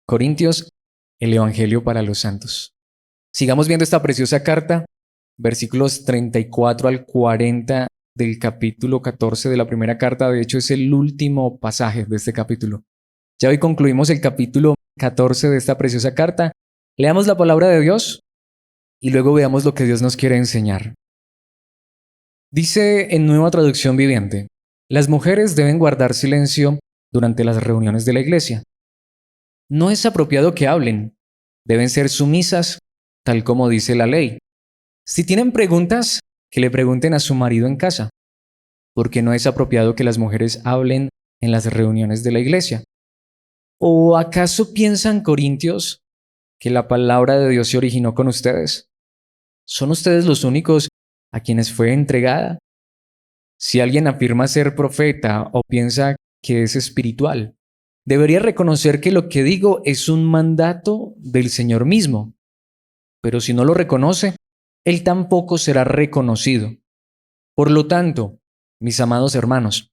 Corintios, el Evangelio para los santos. Sigamos viendo esta preciosa carta, versículos 34 al 40 del capítulo 14 de la primera carta. De hecho, es el último pasaje de este capítulo. Ya hoy concluimos el capítulo 14 de esta preciosa carta. Leamos la palabra de Dios y luego veamos lo que Dios nos quiere enseñar. Dice en Nueva Traducción Viviente: las mujeres deben guardar silencio durante las reuniones de la iglesia. No es apropiado que hablen, deben ser sumisas, tal como dice la ley. Si tienen preguntas, que le pregunten a su marido en casa, porque no es apropiado que las mujeres hablen en las reuniones de la iglesia. ¿O acaso piensan, corintios, que la palabra de Dios se originó con ustedes? ¿Son ustedes los únicos a quienes fue entregada? Si alguien afirma ser profeta o piensa que es espiritual, debería reconocer que lo que digo es un mandato del Señor mismo. Pero si no lo reconoce, él tampoco será reconocido. Por lo tanto, mis amados hermanos,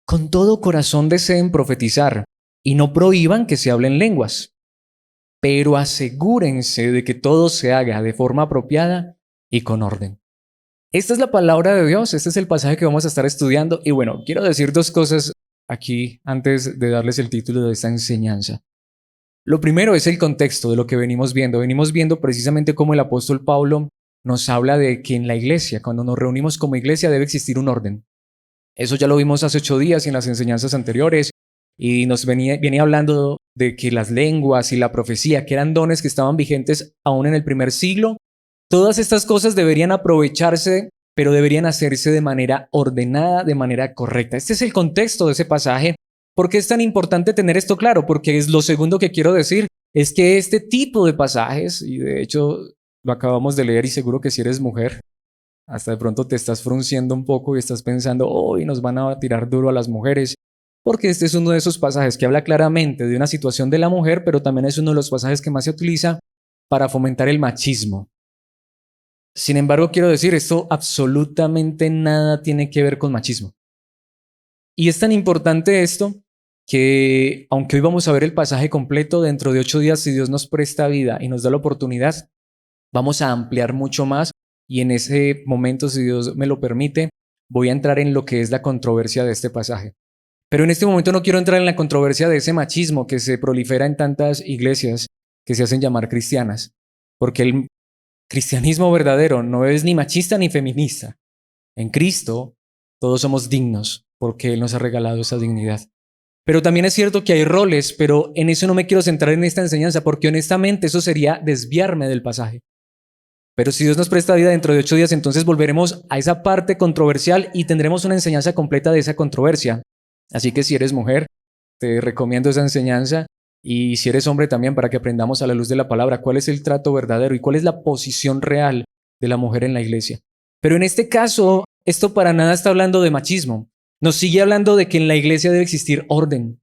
con todo corazón deseen profetizar y no prohíban que se hablen lenguas, pero asegúrense de que todo se haga de forma apropiada y con orden. Esta es la palabra de Dios, este es el pasaje que vamos a estar estudiando y bueno, quiero decir dos cosas aquí antes de darles el título de esta enseñanza. Lo primero es el contexto de lo que venimos viendo. Venimos viendo precisamente cómo el apóstol Pablo nos habla de que en la iglesia, cuando nos reunimos como iglesia, debe existir un orden. Eso ya lo vimos hace 8 días en las enseñanzas anteriores y nos venía hablando de que las lenguas y la profecía, que eran dones que estaban vigentes aún en el primer siglo, todas estas cosas deberían aprovecharse, pero deberían hacerse de manera ordenada, de manera correcta. Este es el contexto de ese pasaje. ¿Por qué es tan importante tener esto claro? Porque es lo segundo que quiero decir, es que este tipo de pasajes, y de hecho lo acabamos de leer y seguro que si eres mujer, hasta de pronto te estás frunciendo un poco y estás pensando, hoy nos van a tirar duro a las mujeres, porque este es uno de esos pasajes que habla claramente de una situación de la mujer, pero también es uno de los pasajes que más se utiliza para fomentar el machismo. Sin embargo, quiero decir, esto absolutamente nada tiene que ver con machismo. Y es tan importante esto que, aunque hoy vamos a ver el pasaje completo, dentro de 8 días, si Dios nos presta vida y nos da la oportunidad, vamos a ampliar mucho más y en ese momento, si Dios me lo permite, voy a entrar en lo que es la controversia de este pasaje. Pero en este momento no quiero entrar en la controversia de ese machismo que se prolifera en tantas iglesias que se hacen llamar cristianas, porque el cristianismo verdadero no es ni machista ni feminista. En Cristo todos somos dignos porque Él nos ha regalado esa dignidad. Pero también es cierto que hay roles, pero en eso no me quiero centrar en esta enseñanza porque honestamente eso sería desviarme del pasaje. Pero si Dios nos presta vida dentro de 8 días, entonces volveremos a esa parte controversial y tendremos una enseñanza completa de esa controversia. Así que si eres mujer, te recomiendo esa enseñanza y si eres hombre también para que aprendamos a la luz de la palabra cuál es el trato verdadero y cuál es la posición real de la mujer en la iglesia. Pero en este caso, esto para nada está hablando de machismo. Nos sigue hablando de que en la iglesia debe existir orden.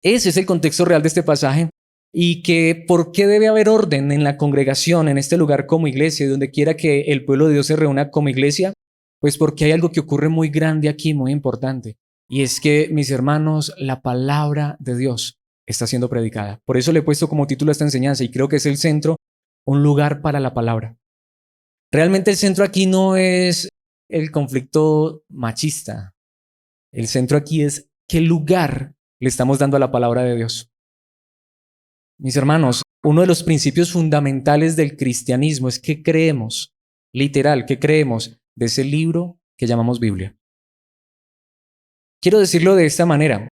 Ese es el contexto real de este pasaje. Y que por qué debe haber orden en la congregación, en este lugar como iglesia, y donde quiera que el pueblo de Dios se reúna como iglesia, pues porque hay algo que ocurre muy grande aquí, muy importante. Y es que, mis hermanos, la palabra de Dios está siendo predicada. Por eso le he puesto como título a esta enseñanza y creo que es el centro, un lugar para la palabra. Realmente el centro aquí no es el conflicto machista. El centro aquí es qué lugar le estamos dando a la palabra de Dios. Mis hermanos, uno de los principios fundamentales del cristianismo es que creemos, literal, que creemos de ese libro que llamamos Biblia. Quiero decirlo de esta manera.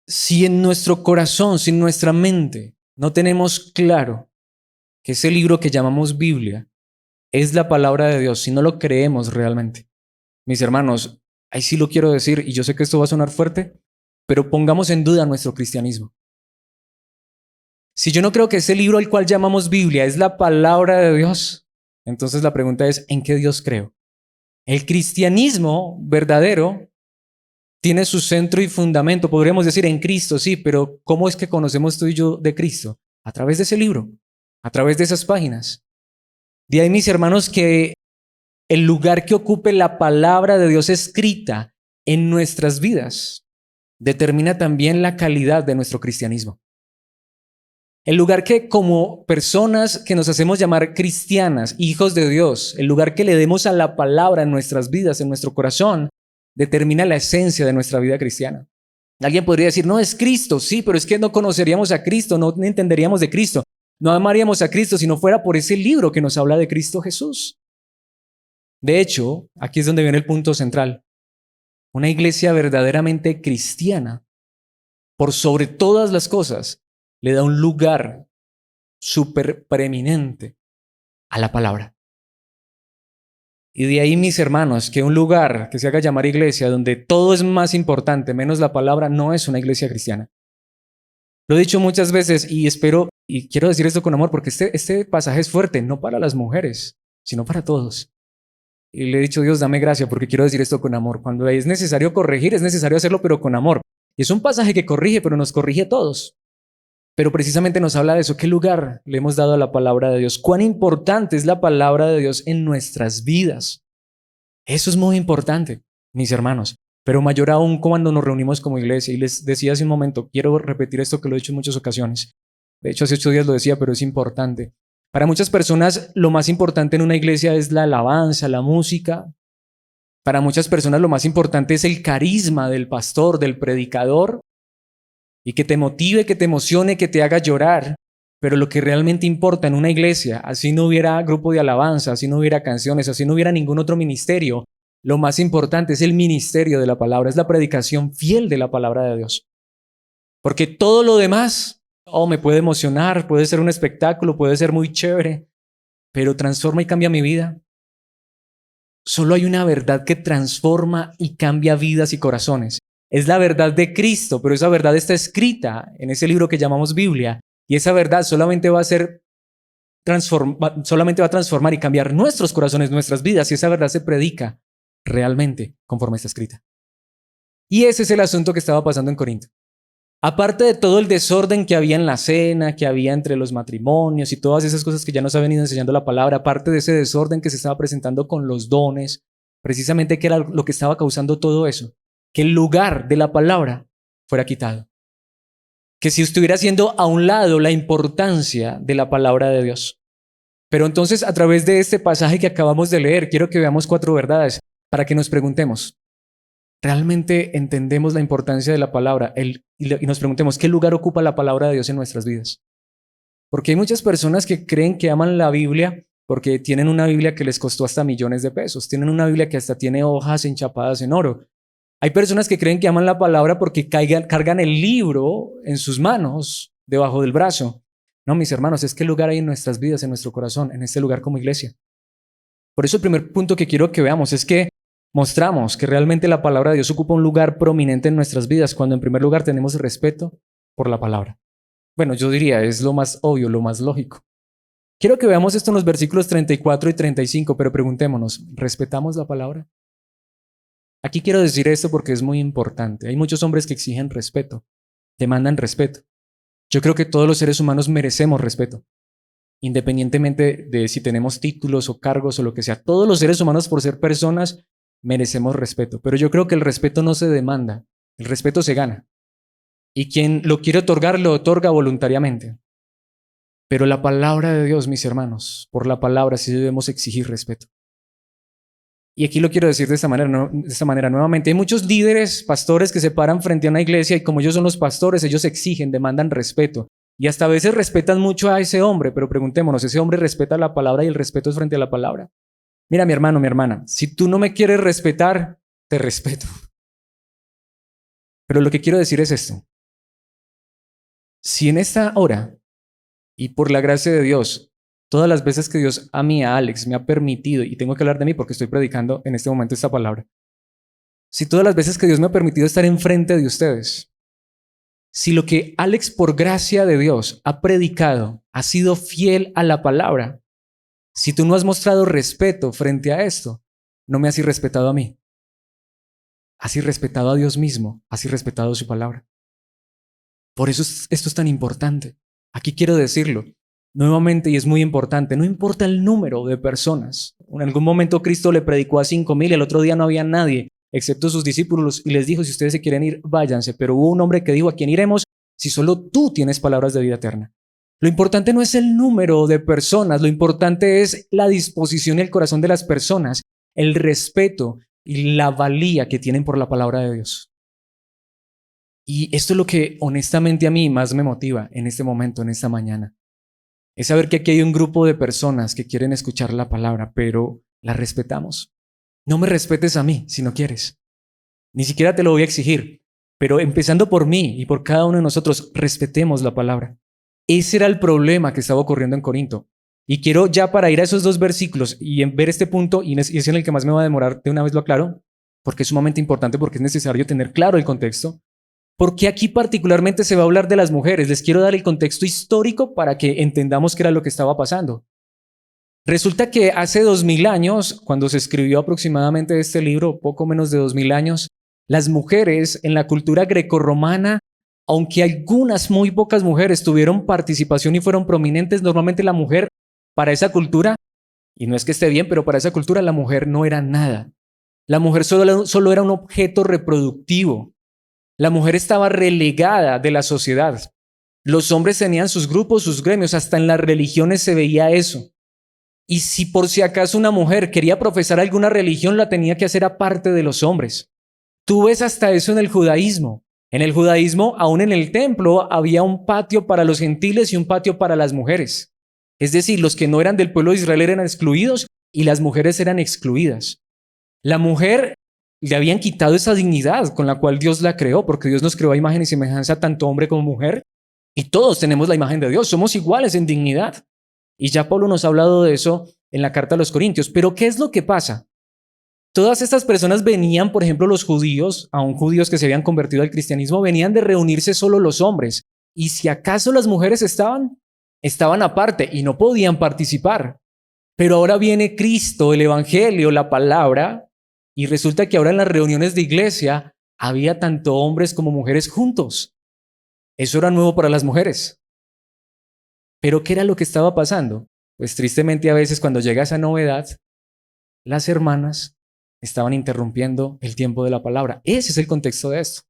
Si en nuestro corazón, si en nuestra mente, no tenemos claro que ese libro que llamamos Biblia es la palabra de Dios, si no lo creemos realmente, mis hermanos, ahí sí lo quiero decir, y yo sé que esto va a sonar fuerte, pero pongamos en duda nuestro cristianismo. Si yo no creo que ese libro al cual llamamos Biblia es la palabra de Dios, entonces la pregunta es, ¿en qué Dios creo? El cristianismo verdadero tiene su centro y fundamento, podríamos decir en Cristo, sí, pero ¿cómo es que conocemos tú y yo de Cristo? A través de ese libro, a través de esas páginas. De ahí, mis hermanos, que el lugar que ocupe la palabra de Dios escrita en nuestras vidas determina también la calidad de nuestro cristianismo. El lugar que como personas que nos hacemos llamar cristianas, hijos de Dios, el lugar que le demos a la palabra en nuestras vidas, en nuestro corazón, determina la esencia de nuestra vida cristiana. Alguien podría decir, no es Cristo, sí, pero es que no conoceríamos a Cristo, no entenderíamos de Cristo, no amaríamos a Cristo si no fuera por ese libro que nos habla de Cristo Jesús. De hecho, aquí es donde viene el punto central. Una iglesia verdaderamente cristiana, por sobre todas las cosas, le da un lugar súper preeminente a la palabra. Y de ahí, mis hermanos, que un lugar que se haga llamar iglesia, donde todo es más importante, menos la palabra, no es una iglesia cristiana. Lo he dicho muchas veces y espero, y quiero decir esto con amor, porque este pasaje es fuerte, no para las mujeres, sino para todos. Y le he dicho, Dios, dame gracia, porque quiero decir esto con amor. Cuando es necesario corregir, es necesario hacerlo, pero con amor. Y es un pasaje que corrige, pero nos corrige a todos. Pero precisamente nos habla de eso. ¿Qué lugar le hemos dado a la palabra de Dios? ¿Cuán importante es la palabra de Dios en nuestras vidas? Eso es muy importante, mis hermanos. Pero mayor aún cuando nos reunimos como iglesia. Y les decía hace un momento, quiero repetir esto que lo he dicho en muchas ocasiones. De hecho, hace 8 días lo decía, pero es importante. Para muchas personas, lo más importante en una iglesia es la alabanza, la música. Para muchas personas, lo más importante es el carisma del pastor, del predicador. Y que te motive, que te emocione, que te haga llorar. Pero lo que realmente importa en una iglesia, así no hubiera grupo de alabanza, así no hubiera canciones, así no hubiera ningún otro ministerio, lo más importante es el ministerio de la palabra, es la predicación fiel de la palabra de Dios. Porque todo lo demás, me puede emocionar, puede ser un espectáculo, puede ser muy chévere, pero transforma y cambia mi vida. Solo hay una verdad que transforma y cambia vidas y corazones. Es la verdad de Cristo, pero esa verdad está escrita en ese libro que llamamos Biblia. Y esa verdad solamente va a transformar y cambiar nuestros corazones, nuestras vidas, si esa verdad se predica realmente conforme está escrita. Y ese es el asunto que estaba pasando en Corinto. Aparte de todo el desorden que había en la cena, que había entre los matrimonios y todas esas cosas que ya nos ha venido enseñando la palabra, aparte de ese desorden que se estaba presentando con los dones, precisamente que era lo que estaba causando todo eso, que el lugar de la palabra fuera quitado. Que si estuviera haciendo a un lado la importancia de la palabra de Dios. Pero entonces, a través de este pasaje que acabamos de leer, quiero que veamos 4 verdades para que nos preguntemos, ¿realmente entendemos la importancia de la palabra? Y nos preguntemos, ¿qué lugar ocupa la palabra de Dios en nuestras vidas? Porque hay muchas personas que creen que aman la Biblia porque tienen una Biblia que les costó hasta millones de pesos, tienen una Biblia que hasta tiene hojas enchapadas en oro. Hay personas que creen que aman la palabra porque cargan el libro en sus manos, debajo del brazo. No, mis hermanos, es que lugar hay en nuestras vidas, en nuestro corazón, en este lugar como iglesia. Por eso el primer punto que quiero que veamos es que mostramos que realmente la palabra de Dios ocupa un lugar prominente en nuestras vidas cuando en primer lugar tenemos respeto por la palabra. Bueno, yo diría, es lo más obvio, lo más lógico. Quiero que veamos esto en los versículos 34 y 35, pero preguntémonos, ¿respetamos la palabra? Aquí quiero decir esto porque es muy importante. Hay muchos hombres que exigen respeto, demandan respeto. Yo creo que todos los seres humanos merecemos respeto, independientemente de si tenemos títulos o cargos o lo que sea. Todos los seres humanos, por ser personas, merecemos respeto. Pero yo creo que el respeto no se demanda, el respeto se gana. Y quien lo quiere otorgar, lo otorga voluntariamente. Pero la palabra de Dios, mis hermanos, por la palabra sí debemos exigir respeto. Y aquí lo quiero decir de esta manera nuevamente. Hay muchos líderes, pastores que se paran frente a una iglesia y como ellos son los pastores, ellos exigen, demandan respeto. Y hasta a veces respetan mucho a ese hombre, pero preguntémonos, ¿ese hombre respeta la palabra y el respeto es frente a la palabra? Mira, mi hermano, mi hermana, si tú no me quieres respetar, te respeto. Pero lo que quiero decir es esto. Si en esta hora, y por la gracia de Dios, todas las veces que Dios a mí, a Alex, me ha permitido, y tengo que hablar de mí porque estoy predicando en este momento esta palabra, si todas las veces que Dios me ha permitido estar enfrente de ustedes, si lo que Alex por gracia de Dios ha predicado ha sido fiel a la palabra, si tú no has mostrado respeto frente a esto, no me has irrespetado a mí. Has irrespetado a Dios mismo, has irrespetado su palabra. Por eso esto es tan importante. Aquí quiero decirlo nuevamente y es muy importante. No importa el número de personas. En algún momento Cristo le predicó a 5,000, el otro día no había nadie. excepto sus discípulos, y les dijo, si ustedes se quieren ir, váyanse. Pero hubo un hombre que dijo, ¿a quién iremos si solo tú tienes palabras de vida eterna? Lo importante no es el número de personas, lo importante es la disposición y el corazón de las personas, el respeto y la valía que tienen por la palabra de Dios. Y esto es lo que honestamente a mí más me motiva en este momento, en esta mañana. Es saber que aquí hay un grupo de personas que quieren escuchar la palabra, pero la respetamos. No me respetes a mí si no quieres. Ni siquiera te lo voy a exigir. Pero empezando por mí y por cada uno de nosotros, respetemos la palabra. Ese era el problema que estaba ocurriendo en Corinto. Y quiero ya para ir a esos dos versículos y ver este punto, y es en el que más me va a demorar, de una vez lo aclaro, porque es sumamente importante, porque es necesario tener claro el contexto. Porque aquí particularmente se va a hablar de las mujeres. Les quiero dar el contexto histórico para que entendamos qué era lo que estaba pasando. Resulta que hace 2000 años, cuando se escribió aproximadamente este libro, poco menos de 2000 años, las mujeres en la cultura grecorromana, aunque algunas muy pocas mujeres tuvieron participación y fueron prominentes, normalmente la mujer para esa cultura, y no es que esté bien, pero para esa cultura la mujer no era nada. La mujer solo era un objeto reproductivo. La mujer estaba relegada de la sociedad. Los hombres tenían sus grupos, sus gremios, hasta en las religiones se veía eso. Y si por si acaso una mujer quería profesar alguna religión, la tenía que hacer aparte de los hombres. Tú ves hasta eso en el judaísmo. En el judaísmo, aún en el templo, había un patio para los gentiles y un patio para las mujeres. Es decir, los que no eran del pueblo de Israel eran excluidos y las mujeres eran excluidas. La mujer le habían quitado esa dignidad con la cual Dios la creó, porque Dios nos creó a imagen y semejanza tanto hombre como mujer, y todos tenemos la imagen de Dios, somos iguales en dignidad. Y ya Pablo nos ha hablado de eso en la carta a los Corintios. Pero ¿qué es lo que pasa? Todas estas personas venían, por ejemplo, los judíos, aún judíos que se habían convertido al cristianismo, venían de reunirse solo los hombres. Y si acaso las mujeres estaban aparte y no podían participar. Pero ahora viene Cristo, el Evangelio, la palabra, y resulta que ahora en las reuniones de iglesia había tanto hombres como mujeres juntos. Eso era nuevo para las mujeres. Pero ¿qué era lo que estaba pasando? Pues tristemente a veces cuando llega esa novedad, las hermanas estaban interrumpiendo el tiempo de la palabra. Ese es el contexto de esto.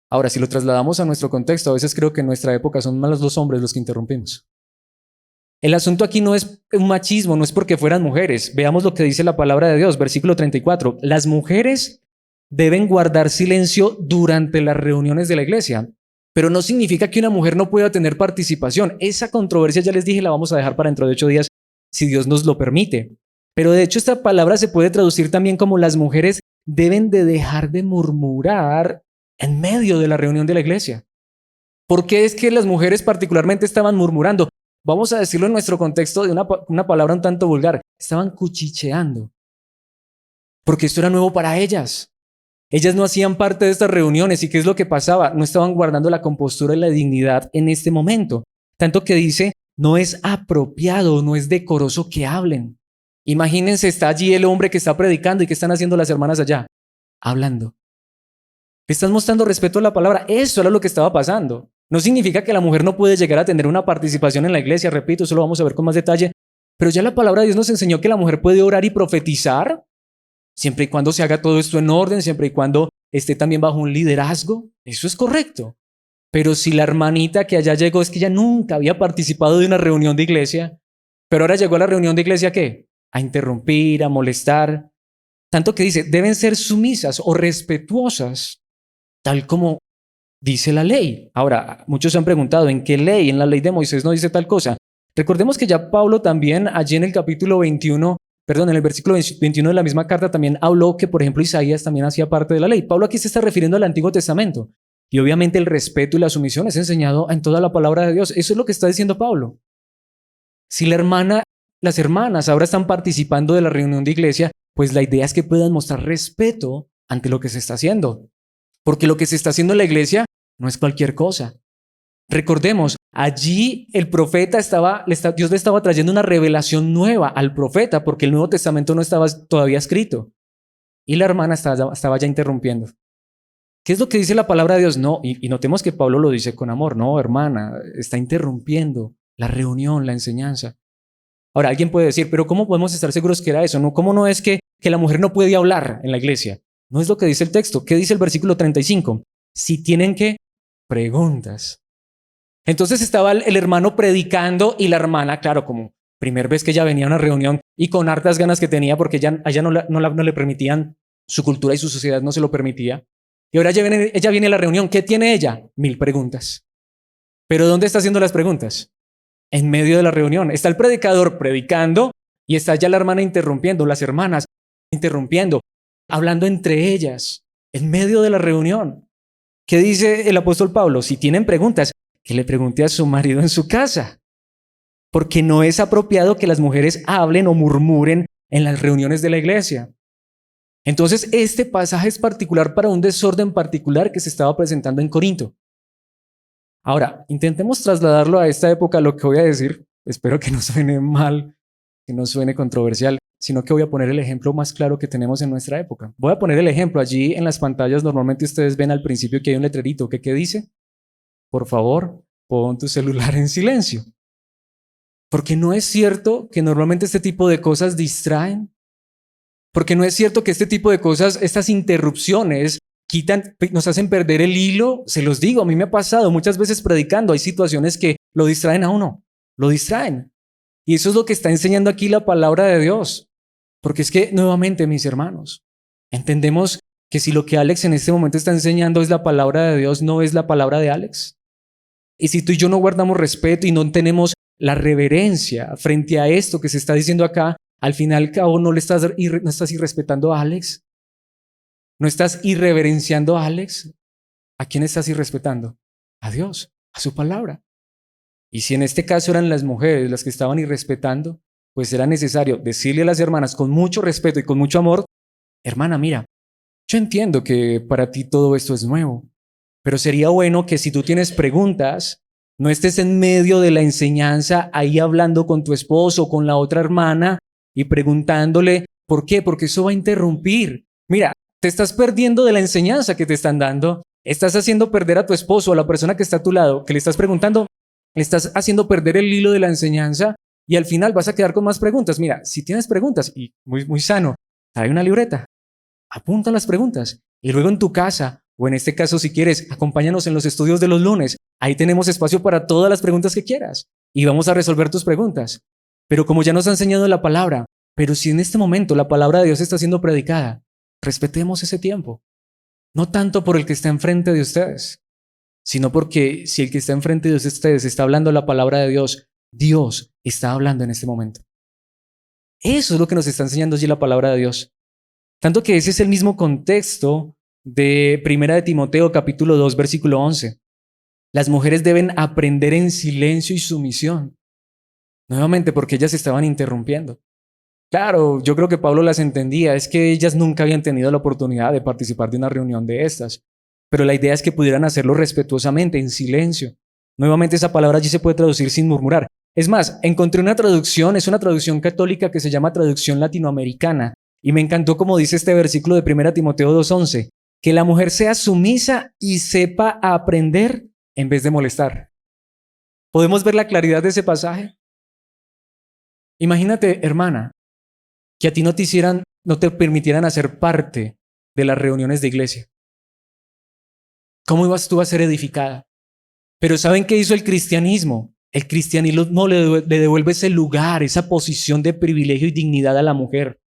Ahora, si lo trasladamos a nuestro contexto, a veces creo que en nuestra época son más los hombres los que interrumpimos. El asunto aquí no es un machismo, no es porque fueran mujeres. Veamos lo que dice la palabra de Dios, versículo 34. Las mujeres deben guardar silencio durante las reuniones de la iglesia, pero no significa que una mujer no pueda tener participación. Esa controversia, ya les dije, la vamos a dejar para dentro de 8 días, si Dios nos lo permite. Pero de hecho esta palabra se puede traducir también como las mujeres deben de dejar de murmurar en medio de la reunión de la iglesia. ¿Por qué es que las mujeres particularmente estaban murmurando? Vamos a decirlo en nuestro contexto de una palabra un tanto vulgar. Estaban cuchicheando. Porque esto era nuevo para ellas. Ellas no hacían parte de estas reuniones. ¿Y qué es lo que pasaba? No estaban guardando la compostura y la dignidad en este momento. Tanto que dice, no es apropiado, no es decoroso que hablen. Imagínense, está allí el hombre que está predicando y ¿qué están haciendo las hermanas allá? Hablando. Están mostrando respeto a la palabra. Eso era lo que estaba pasando. No significa que la mujer no puede llegar a tener una participación en la iglesia. Repito, eso lo vamos a ver con más detalle. Pero ya la palabra de Dios nos enseñó que la mujer puede orar y profetizar, siempre y cuando se haga todo esto en orden, siempre y cuando esté también bajo un liderazgo. Eso es correcto. Pero si la hermanita que allá llegó es que ella nunca había participado de una reunión de iglesia, pero ahora llegó a la reunión de iglesia, ¿qué? A interrumpir, a molestar. Tanto que dice, deben ser sumisas o respetuosas, tal como dice la ley. Ahora, muchos se han preguntado, ¿en qué ley? En la ley de Moisés no dice tal cosa. Recordemos que ya Pablo también allí en el capítulo 21, en el versículo 21 de la misma carta también habló que, por ejemplo, Isaías también hacía parte de la ley. Pablo aquí se está refiriendo al Antiguo Testamento. Y obviamente el respeto y la sumisión es enseñado en toda la palabra de Dios. Eso es lo que está diciendo Pablo. Si las hermanas ahora están participando de la reunión de iglesia, pues la idea es que puedan mostrar respeto ante lo que se está haciendo. Porque lo que se está haciendo en la iglesia no es cualquier cosa. Recordemos, allí el profeta Dios le estaba trayendo una revelación nueva al profeta porque el Nuevo Testamento no estaba todavía escrito. Y la hermana estaba ya interrumpiendo. ¿Qué es lo que dice la palabra de Dios? No, y notemos que Pablo lo dice con amor. No, hermana, está interrumpiendo la reunión, la enseñanza. Ahora, alguien puede decir, pero ¿cómo podemos estar seguros que era eso? ¿No? ¿Cómo no es que la mujer no puede hablar en la iglesia? No es lo que dice el texto. ¿Qué dice el versículo 35? Si tienen ¿qué? Preguntas. Entonces estaba el hermano predicando y la hermana, claro, como primera vez que ella venía a una reunión y con hartas ganas que tenía porque a ella no le permitían, su cultura y su sociedad no se lo permitía. Y ahora ella viene a la reunión. ¿Qué tiene ella? 1000 preguntas. ¿Pero dónde está haciendo las preguntas? En medio de la reunión. Está el predicador predicando y está ya la hermana interrumpiendo, las hermanas interrumpiendo, hablando entre ellas, en medio de la reunión. ¿Qué dice el apóstol Pablo? Si tienen preguntas, que le pregunte a su marido en su casa. Porque no es apropiado que las mujeres hablen o murmuren en las reuniones de la iglesia. Entonces, este pasaje es particular para un desorden particular que se estaba presentando en Corinto. Ahora, intentemos trasladarlo a esta época, lo que voy a decir. Espero que no suene mal, que no suene controversial, sino que voy a poner el ejemplo más claro que tenemos en nuestra época. Voy a poner el ejemplo. Allí en las pantallas normalmente ustedes ven al principio que hay un letrerito. ¿Qué dice? Por favor, pon tu celular en silencio. Porque no es cierto que normalmente este tipo de cosas distraen. Porque no es cierto que este tipo de cosas, estas interrupciones, nos hacen perder el hilo. Se los digo, a mí me ha pasado muchas veces predicando. Hay situaciones que lo distraen a uno, lo distraen. Y eso es lo que está enseñando aquí la palabra de Dios. Porque es que, nuevamente, mis hermanos, entendemos que si lo que Alex en este momento está enseñando es la palabra de Dios, no es la palabra de Alex. Y si tú y yo no guardamos respeto y no tenemos la reverencia frente a esto que se está diciendo acá, al final al cabo no estás irrespetando a Alex. ¿No estás irreverenciando a Alex? ¿A quién estás irrespetando? A Dios, a su palabra. Y si en este caso eran las mujeres las que estaban irrespetando, pues era necesario decirle a las hermanas con mucho respeto y con mucho amor: hermana, mira, yo entiendo que para ti todo esto es nuevo, pero sería bueno que si tú tienes preguntas, no estés en medio de la enseñanza ahí hablando con tu esposo o con la otra hermana y preguntándole, ¿por qué? Porque eso va a interrumpir. Mira, te estás perdiendo de la enseñanza que te están dando. Estás haciendo perder a tu esposo o a la persona que está a tu lado, que le estás preguntando, le estás haciendo perder el hilo de la enseñanza y al final vas a quedar con más preguntas. Mira, si tienes preguntas, y muy sano, trae una libreta, apunta las preguntas y luego en tu casa, o en este caso si quieres, acompáñanos en los estudios de los lunes. Ahí tenemos espacio para todas las preguntas que quieras y vamos a resolver tus preguntas. Pero como ya nos ha enseñado la palabra, pero si en este momento la palabra de Dios está siendo predicada, respetemos ese tiempo. No tanto por el que está enfrente de ustedes, sino porque si el que está enfrente de ustedes está hablando la palabra de Dios, Dios está hablando en este momento. Eso es lo que nos está enseñando allí la palabra de Dios. Tanto que ese es el mismo contexto de 1 de Timoteo capítulo 2 versículo 11. Las mujeres deben aprender en silencio y sumisión. Nuevamente porque ellas estaban interrumpiendo. Claro, yo creo que Pablo las entendía, es que ellas nunca habían tenido la oportunidad de participar de una reunión de estas, pero la idea es que pudieran hacerlo respetuosamente, en silencio. Nuevamente esa palabra allí se puede traducir sin murmurar. Es más, encontré una traducción, es una traducción católica que se llama traducción latinoamericana, y me encantó como dice este versículo de 1 Timoteo 2:11, que la mujer sea sumisa y sepa aprender en vez de molestar. ¿Podemos ver la claridad de ese pasaje? Imagínate, hermana, que a ti no te permitieran hacer parte de las reuniones de iglesia. ¿Cómo ibas tú a ser edificada? Pero ¿saben qué hizo el cristianismo? El cristianismo le devuelve ese lugar, esa posición de privilegio y dignidad a la mujer.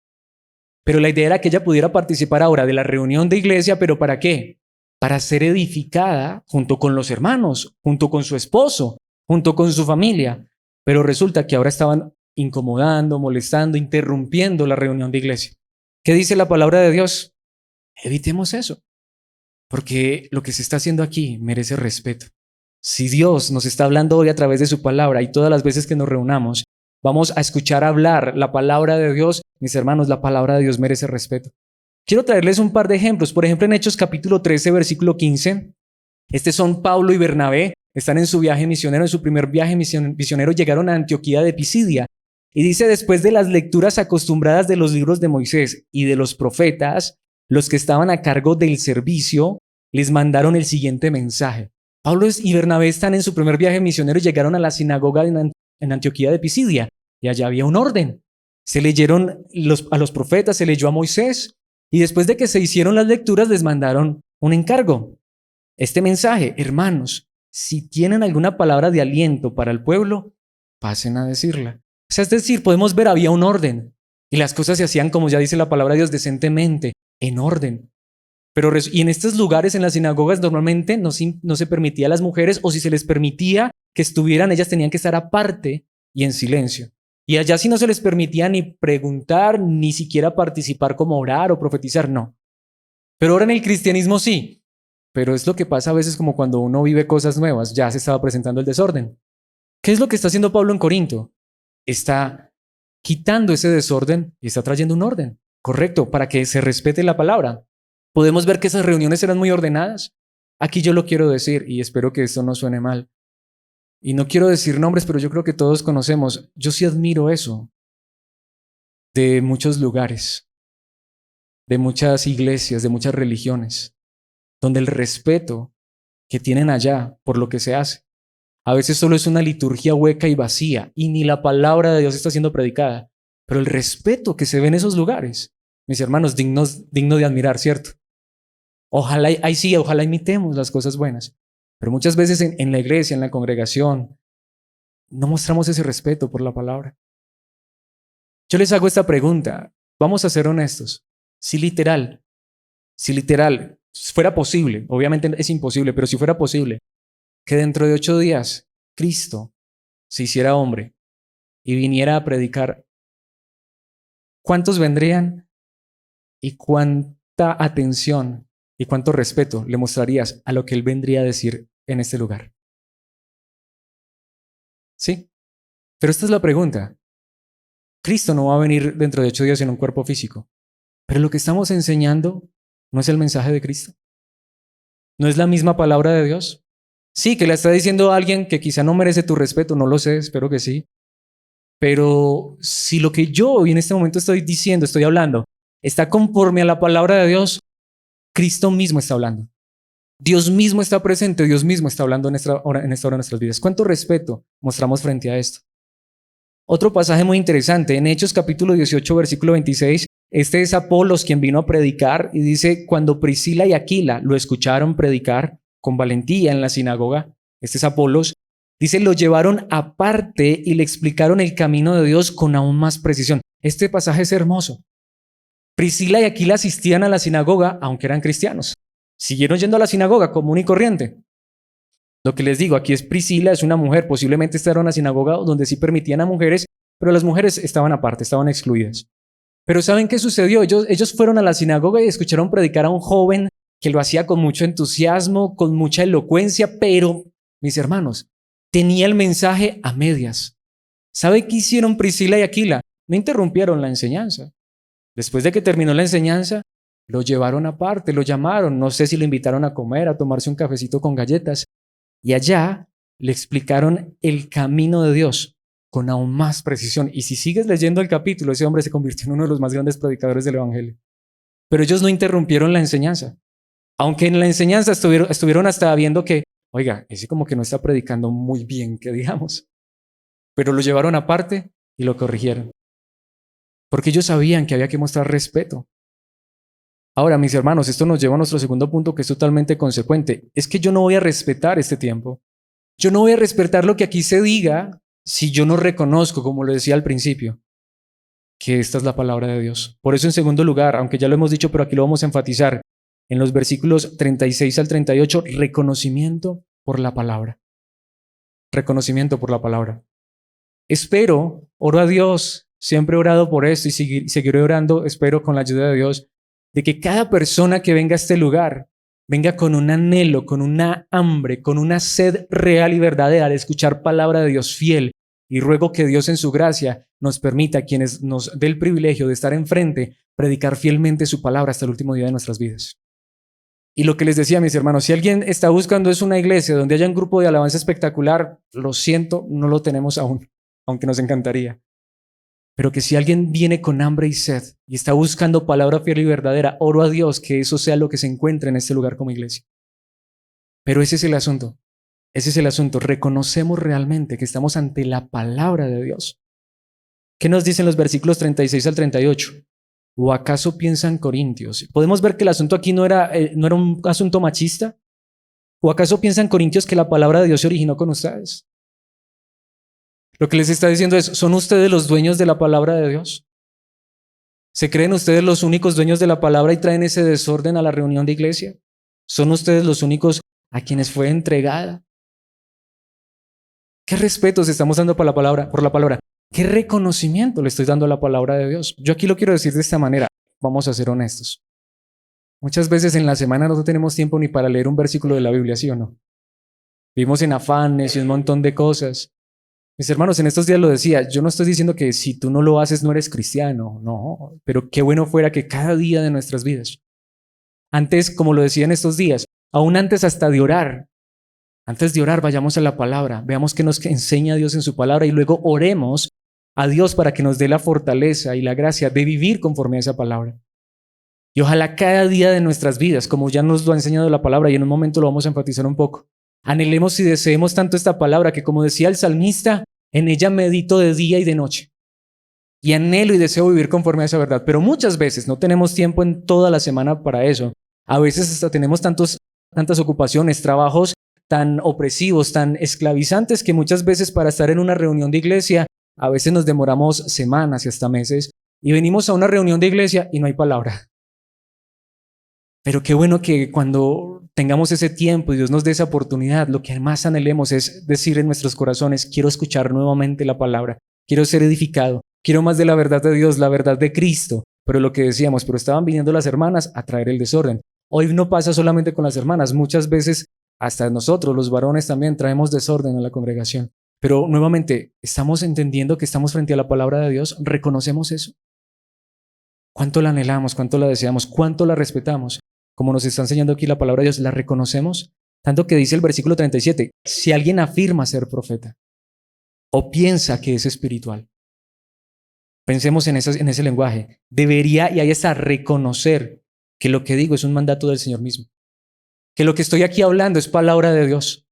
Pero la idea era que ella pudiera participar ahora de la reunión de iglesia, ¿pero para qué? Para ser edificada junto con los hermanos, junto con su esposo, junto con su familia. Pero resulta que ahora estaban incomodando, molestando, interrumpiendo la reunión de iglesia. ¿Qué dice la palabra de Dios? Evitemos eso, porque lo que se está haciendo aquí merece respeto. Si Dios nos está hablando hoy a través de su palabra y todas las veces que nos reunamos, vamos a escuchar hablar la palabra de Dios, mis hermanos, la palabra de Dios merece respeto. Quiero traerles un par de ejemplos. Por ejemplo, en Hechos capítulo 13, versículo 15, son Pablo y Bernabé, están en su viaje misionero, en su primer viaje misionero, llegaron a Antioquía de Pisidia. Y dice, después de las lecturas acostumbradas de los libros de Moisés y de los profetas, los que estaban a cargo del servicio les mandaron el siguiente mensaje. Pablo y Bernabé están en su primer viaje misionero y llegaron a la sinagoga en Antioquía de Pisidia y allá había un orden. Se leyeron a los profetas, se leyó a Moisés Y después de que se hicieron las lecturas, les mandaron un encargo. Este mensaje, hermanos, si tienen alguna palabra de aliento para el pueblo, pasen a decirla. O sea, es decir, podemos ver, había un orden y las cosas se hacían, como ya dice la palabra de Dios, decentemente, en orden. Y en estos lugares, en las sinagogas, normalmente no se permitía a las mujeres, o si se les permitía que estuvieran, ellas tenían que estar aparte y en silencio. Y allá sí no se les permitía ni preguntar, ni siquiera participar como orar o profetizar, no. Pero ahora en el cristianismo sí. Pero es lo que pasa a veces como cuando uno vive cosas nuevas, ya se estaba presentando el desorden. ¿Qué es lo que está haciendo Pablo en Corinto? Está quitando ese desorden y está trayendo un orden, correcto, para que se respete la palabra. Podemos ver que esas reuniones eran muy ordenadas. Aquí yo lo quiero decir y espero que esto no suene mal. Y no quiero decir nombres, pero yo creo que todos conocemos. Yo sí admiro eso de muchos lugares, de muchas iglesias, de muchas religiones, donde el respeto que tienen allá por lo que se hace, a veces solo es una liturgia hueca y vacía y ni la palabra de Dios está siendo predicada. Pero el respeto que se ve en esos lugares, mis hermanos, digno de admirar, ¿cierto? Ojalá, ahí sí, ojalá imitemos las cosas buenas. Pero muchas veces en la iglesia, en la congregación, no mostramos ese respeto por la palabra. Yo les hago esta pregunta. Vamos a ser honestos. Si literal fuera posible, obviamente es imposible, pero si fuera posible, que dentro de 8 días Cristo se hiciera hombre y viniera a predicar, ¿cuántos vendrían y cuánta atención y cuánto respeto le mostrarías a lo que Él vendría a decir en este lugar? Sí, pero esta es la pregunta. Cristo no va a venir dentro de 8 días en un cuerpo físico, pero lo que estamos enseñando no es el mensaje de Cristo. ¿No es la misma palabra de Dios? Sí, que le está diciendo a alguien que quizá no merece tu respeto, no lo sé, espero que sí. Pero si lo que yo hoy en este momento estoy diciendo, estoy hablando, está conforme a la palabra de Dios, Cristo mismo está hablando. Dios mismo está presente, Dios mismo está hablando en esta hora de nuestras vidas. ¿Cuánto respeto mostramos frente a esto? Otro pasaje muy interesante, en Hechos capítulo 18, versículo 26, este es Apolos quien vino a predicar y dice, cuando Priscila y Aquila lo escucharon predicar con valentía en la sinagoga, este es Apolos, dice, lo llevaron aparte y le explicaron el camino de Dios con aún más precisión. Este pasaje es hermoso. Priscila y Aquila asistían a la sinagoga, aunque eran cristianos. Siguieron yendo a la sinagoga común y corriente. Lo que les digo, aquí es Priscila, es una mujer, posiblemente esta era una sinagoga donde sí permitían a mujeres, pero las mujeres estaban aparte, estaban excluidas. Pero ¿saben qué sucedió? Ellos fueron a la sinagoga y escucharon predicar a un joven que lo hacía con mucho entusiasmo, con mucha elocuencia, pero, mis hermanos, tenía el mensaje a medias. ¿Sabe qué hicieron Priscila y Aquila? No interrumpieron la enseñanza. Después de que terminó la enseñanza, lo llevaron aparte, lo llamaron, no sé si lo invitaron a comer, a tomarse un cafecito con galletas, y allá le explicaron el camino de Dios con aún más precisión. Y si sigues leyendo el capítulo, ese hombre se convirtió en uno de los más grandes predicadores del Evangelio. Pero ellos no interrumpieron la enseñanza. Aunque en la enseñanza estuvieron hasta viendo que, oiga, ese como que no está predicando muy bien, que digamos. Pero lo llevaron aparte y lo corrigieron. Porque ellos sabían que había que mostrar respeto. Ahora, mis hermanos, esto nos lleva a nuestro segundo punto, que es totalmente consecuente. Es que yo no voy a respetar este tiempo. Yo no voy a respetar lo que aquí se diga si yo no reconozco, como lo decía al principio, que esta es la palabra de Dios. Por eso, en segundo lugar, aunque ya lo hemos dicho, pero aquí lo vamos a enfatizar, en los versículos 36 al 38, reconocimiento por la palabra. Reconocimiento por la palabra. Espero, oro a Dios, siempre he orado por esto y seguiré orando, espero con la ayuda de Dios, de que cada persona que venga a este lugar venga con un anhelo, con una hambre, con una sed real y verdadera de escuchar palabra de Dios fiel. Y ruego que Dios en su gracia nos permita, a quienes nos dé el privilegio de estar enfrente, predicar fielmente su palabra hasta el último día de nuestras vidas. Y lo que les decía, mis hermanos, si alguien está buscando es una iglesia donde haya un grupo de alabanza espectacular, lo siento, no lo tenemos aún, aunque nos encantaría. Pero que si alguien viene con hambre y sed y está buscando palabra fiel y verdadera, oro a Dios que eso sea lo que se encuentre en este lugar como iglesia. Pero ese es el asunto. Ese es el asunto. Reconocemos realmente que estamos ante la palabra de Dios. ¿Qué nos dicen los versículos 36 al 38? ¿O acaso piensan corintios? Podemos ver que el asunto aquí no era un asunto machista. ¿O acaso piensan corintios que la palabra de Dios se originó con ustedes? Lo que les está diciendo es, ¿son ustedes los dueños de la palabra de Dios? ¿Se creen ustedes los únicos dueños de la palabra y traen ese desorden a la reunión de iglesia? ¿Son ustedes los únicos a quienes fue entregada? ¿Qué respeto se estamos dando por la palabra? ¿Qué reconocimiento le estoy dando a la palabra de Dios? Yo aquí lo quiero decir de esta manera. Vamos a ser honestos. Muchas veces en la semana no tenemos tiempo ni para leer un versículo de la Biblia, ¿sí o no? Vivimos en afanes y un montón de cosas. Mis hermanos, en estos días lo decía, yo no estoy diciendo que si tú no lo haces no eres cristiano, no, pero qué bueno fuera que cada día de nuestras vidas, antes, como lo decía en estos días, aún antes hasta de orar, antes de orar vayamos a la palabra, veamos qué nos enseña Dios en su palabra y luego oremos a Dios para que nos dé la fortaleza y la gracia de vivir conforme a esa palabra. Y ojalá cada día de nuestras vidas, como ya nos lo ha enseñado la palabra y en un momento lo vamos a enfatizar un poco, anhelemos y deseemos tanto esta palabra que, como decía el salmista, en ella medito de día y de noche. Y anhelo y deseo vivir conforme a esa verdad. Pero muchas veces no tenemos tiempo en toda la semana para eso. A veces hasta tenemos tantas ocupaciones, trabajos tan opresivos, tan esclavizantes, que muchas veces para estar en una reunión de iglesia, a veces nos demoramos semanas y hasta meses. Y venimos a una reunión de iglesia y no hay palabra. Pero qué bueno que cuando tengamos ese tiempo y Dios nos dé esa oportunidad, lo que más anhelemos es decir en nuestros corazones, quiero escuchar nuevamente la palabra, quiero ser edificado, quiero más de la verdad de Dios, la verdad de Cristo. Pero lo que decíamos, pero estaban viniendo las hermanas a traer el desorden. Hoy no pasa solamente con las hermanas, muchas veces hasta nosotros, los varones también, traemos desorden a la congregación. Pero nuevamente, ¿estamos entendiendo que estamos frente a la palabra de Dios? ¿Reconocemos eso? ¿Cuánto la anhelamos? ¿Cuánto la deseamos? ¿Cuánto la respetamos? Como nos está enseñando aquí la palabra de Dios, ¿la reconocemos? Tanto que dice el versículo 37, si alguien afirma ser profeta o piensa que es espiritual, pensemos en ese lenguaje, debería, y ahí está, reconocer que lo que digo es un mandato del Señor mismo, que lo que estoy aquí hablando es palabra de Dios.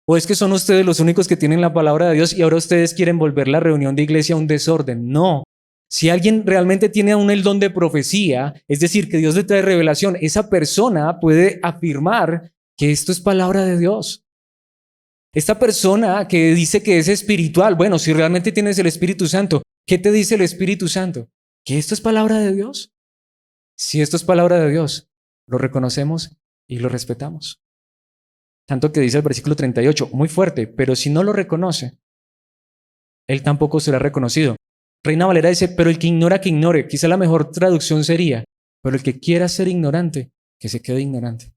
¿O es que son ustedes los únicos que tienen la palabra de Dios y ahora ustedes quieren volver la reunión de iglesia a un desorden? No. Si alguien realmente tiene aún el don de profecía, es decir, que Dios le trae revelación, esa persona puede afirmar que esto es palabra de Dios. Esta persona que dice que es espiritual, bueno, si realmente tienes el Espíritu Santo, ¿qué te dice el Espíritu Santo? ¿Que esto es palabra de Dios? Si esto es palabra de Dios, lo reconocemos y lo respetamos. Tanto que dice el versículo 38, muy fuerte, pero si no lo reconoce, él tampoco será reconocido. Reina Valera dice, pero el que ignora, que ignore. Quizá la mejor traducción sería, pero el que quiera ser ignorante, que se quede ignorante.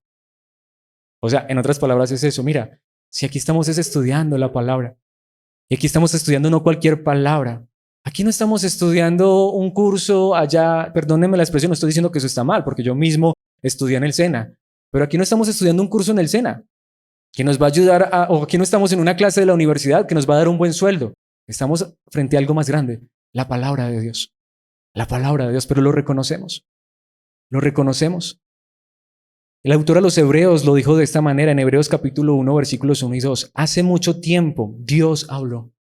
O sea, en otras palabras es eso. Mira, si aquí estamos estudiando la palabra, y aquí estamos estudiando no cualquier palabra. Aquí no estamos estudiando un curso allá, perdónenme la expresión, no estoy diciendo que eso está mal, porque yo mismo estudié en el SENA, pero aquí no estamos estudiando un curso en el SENA, que nos va a ayudar o aquí no estamos en una clase de la universidad que nos va a dar un buen sueldo. Estamos frente a algo más grande. La palabra de Dios. La palabra de Dios, pero lo reconocemos. Lo reconocemos. El autor a los Hebreos lo dijo de esta manera en Hebreos capítulo 1, versículos 1 y 2. Hace mucho tiempo Dios habló.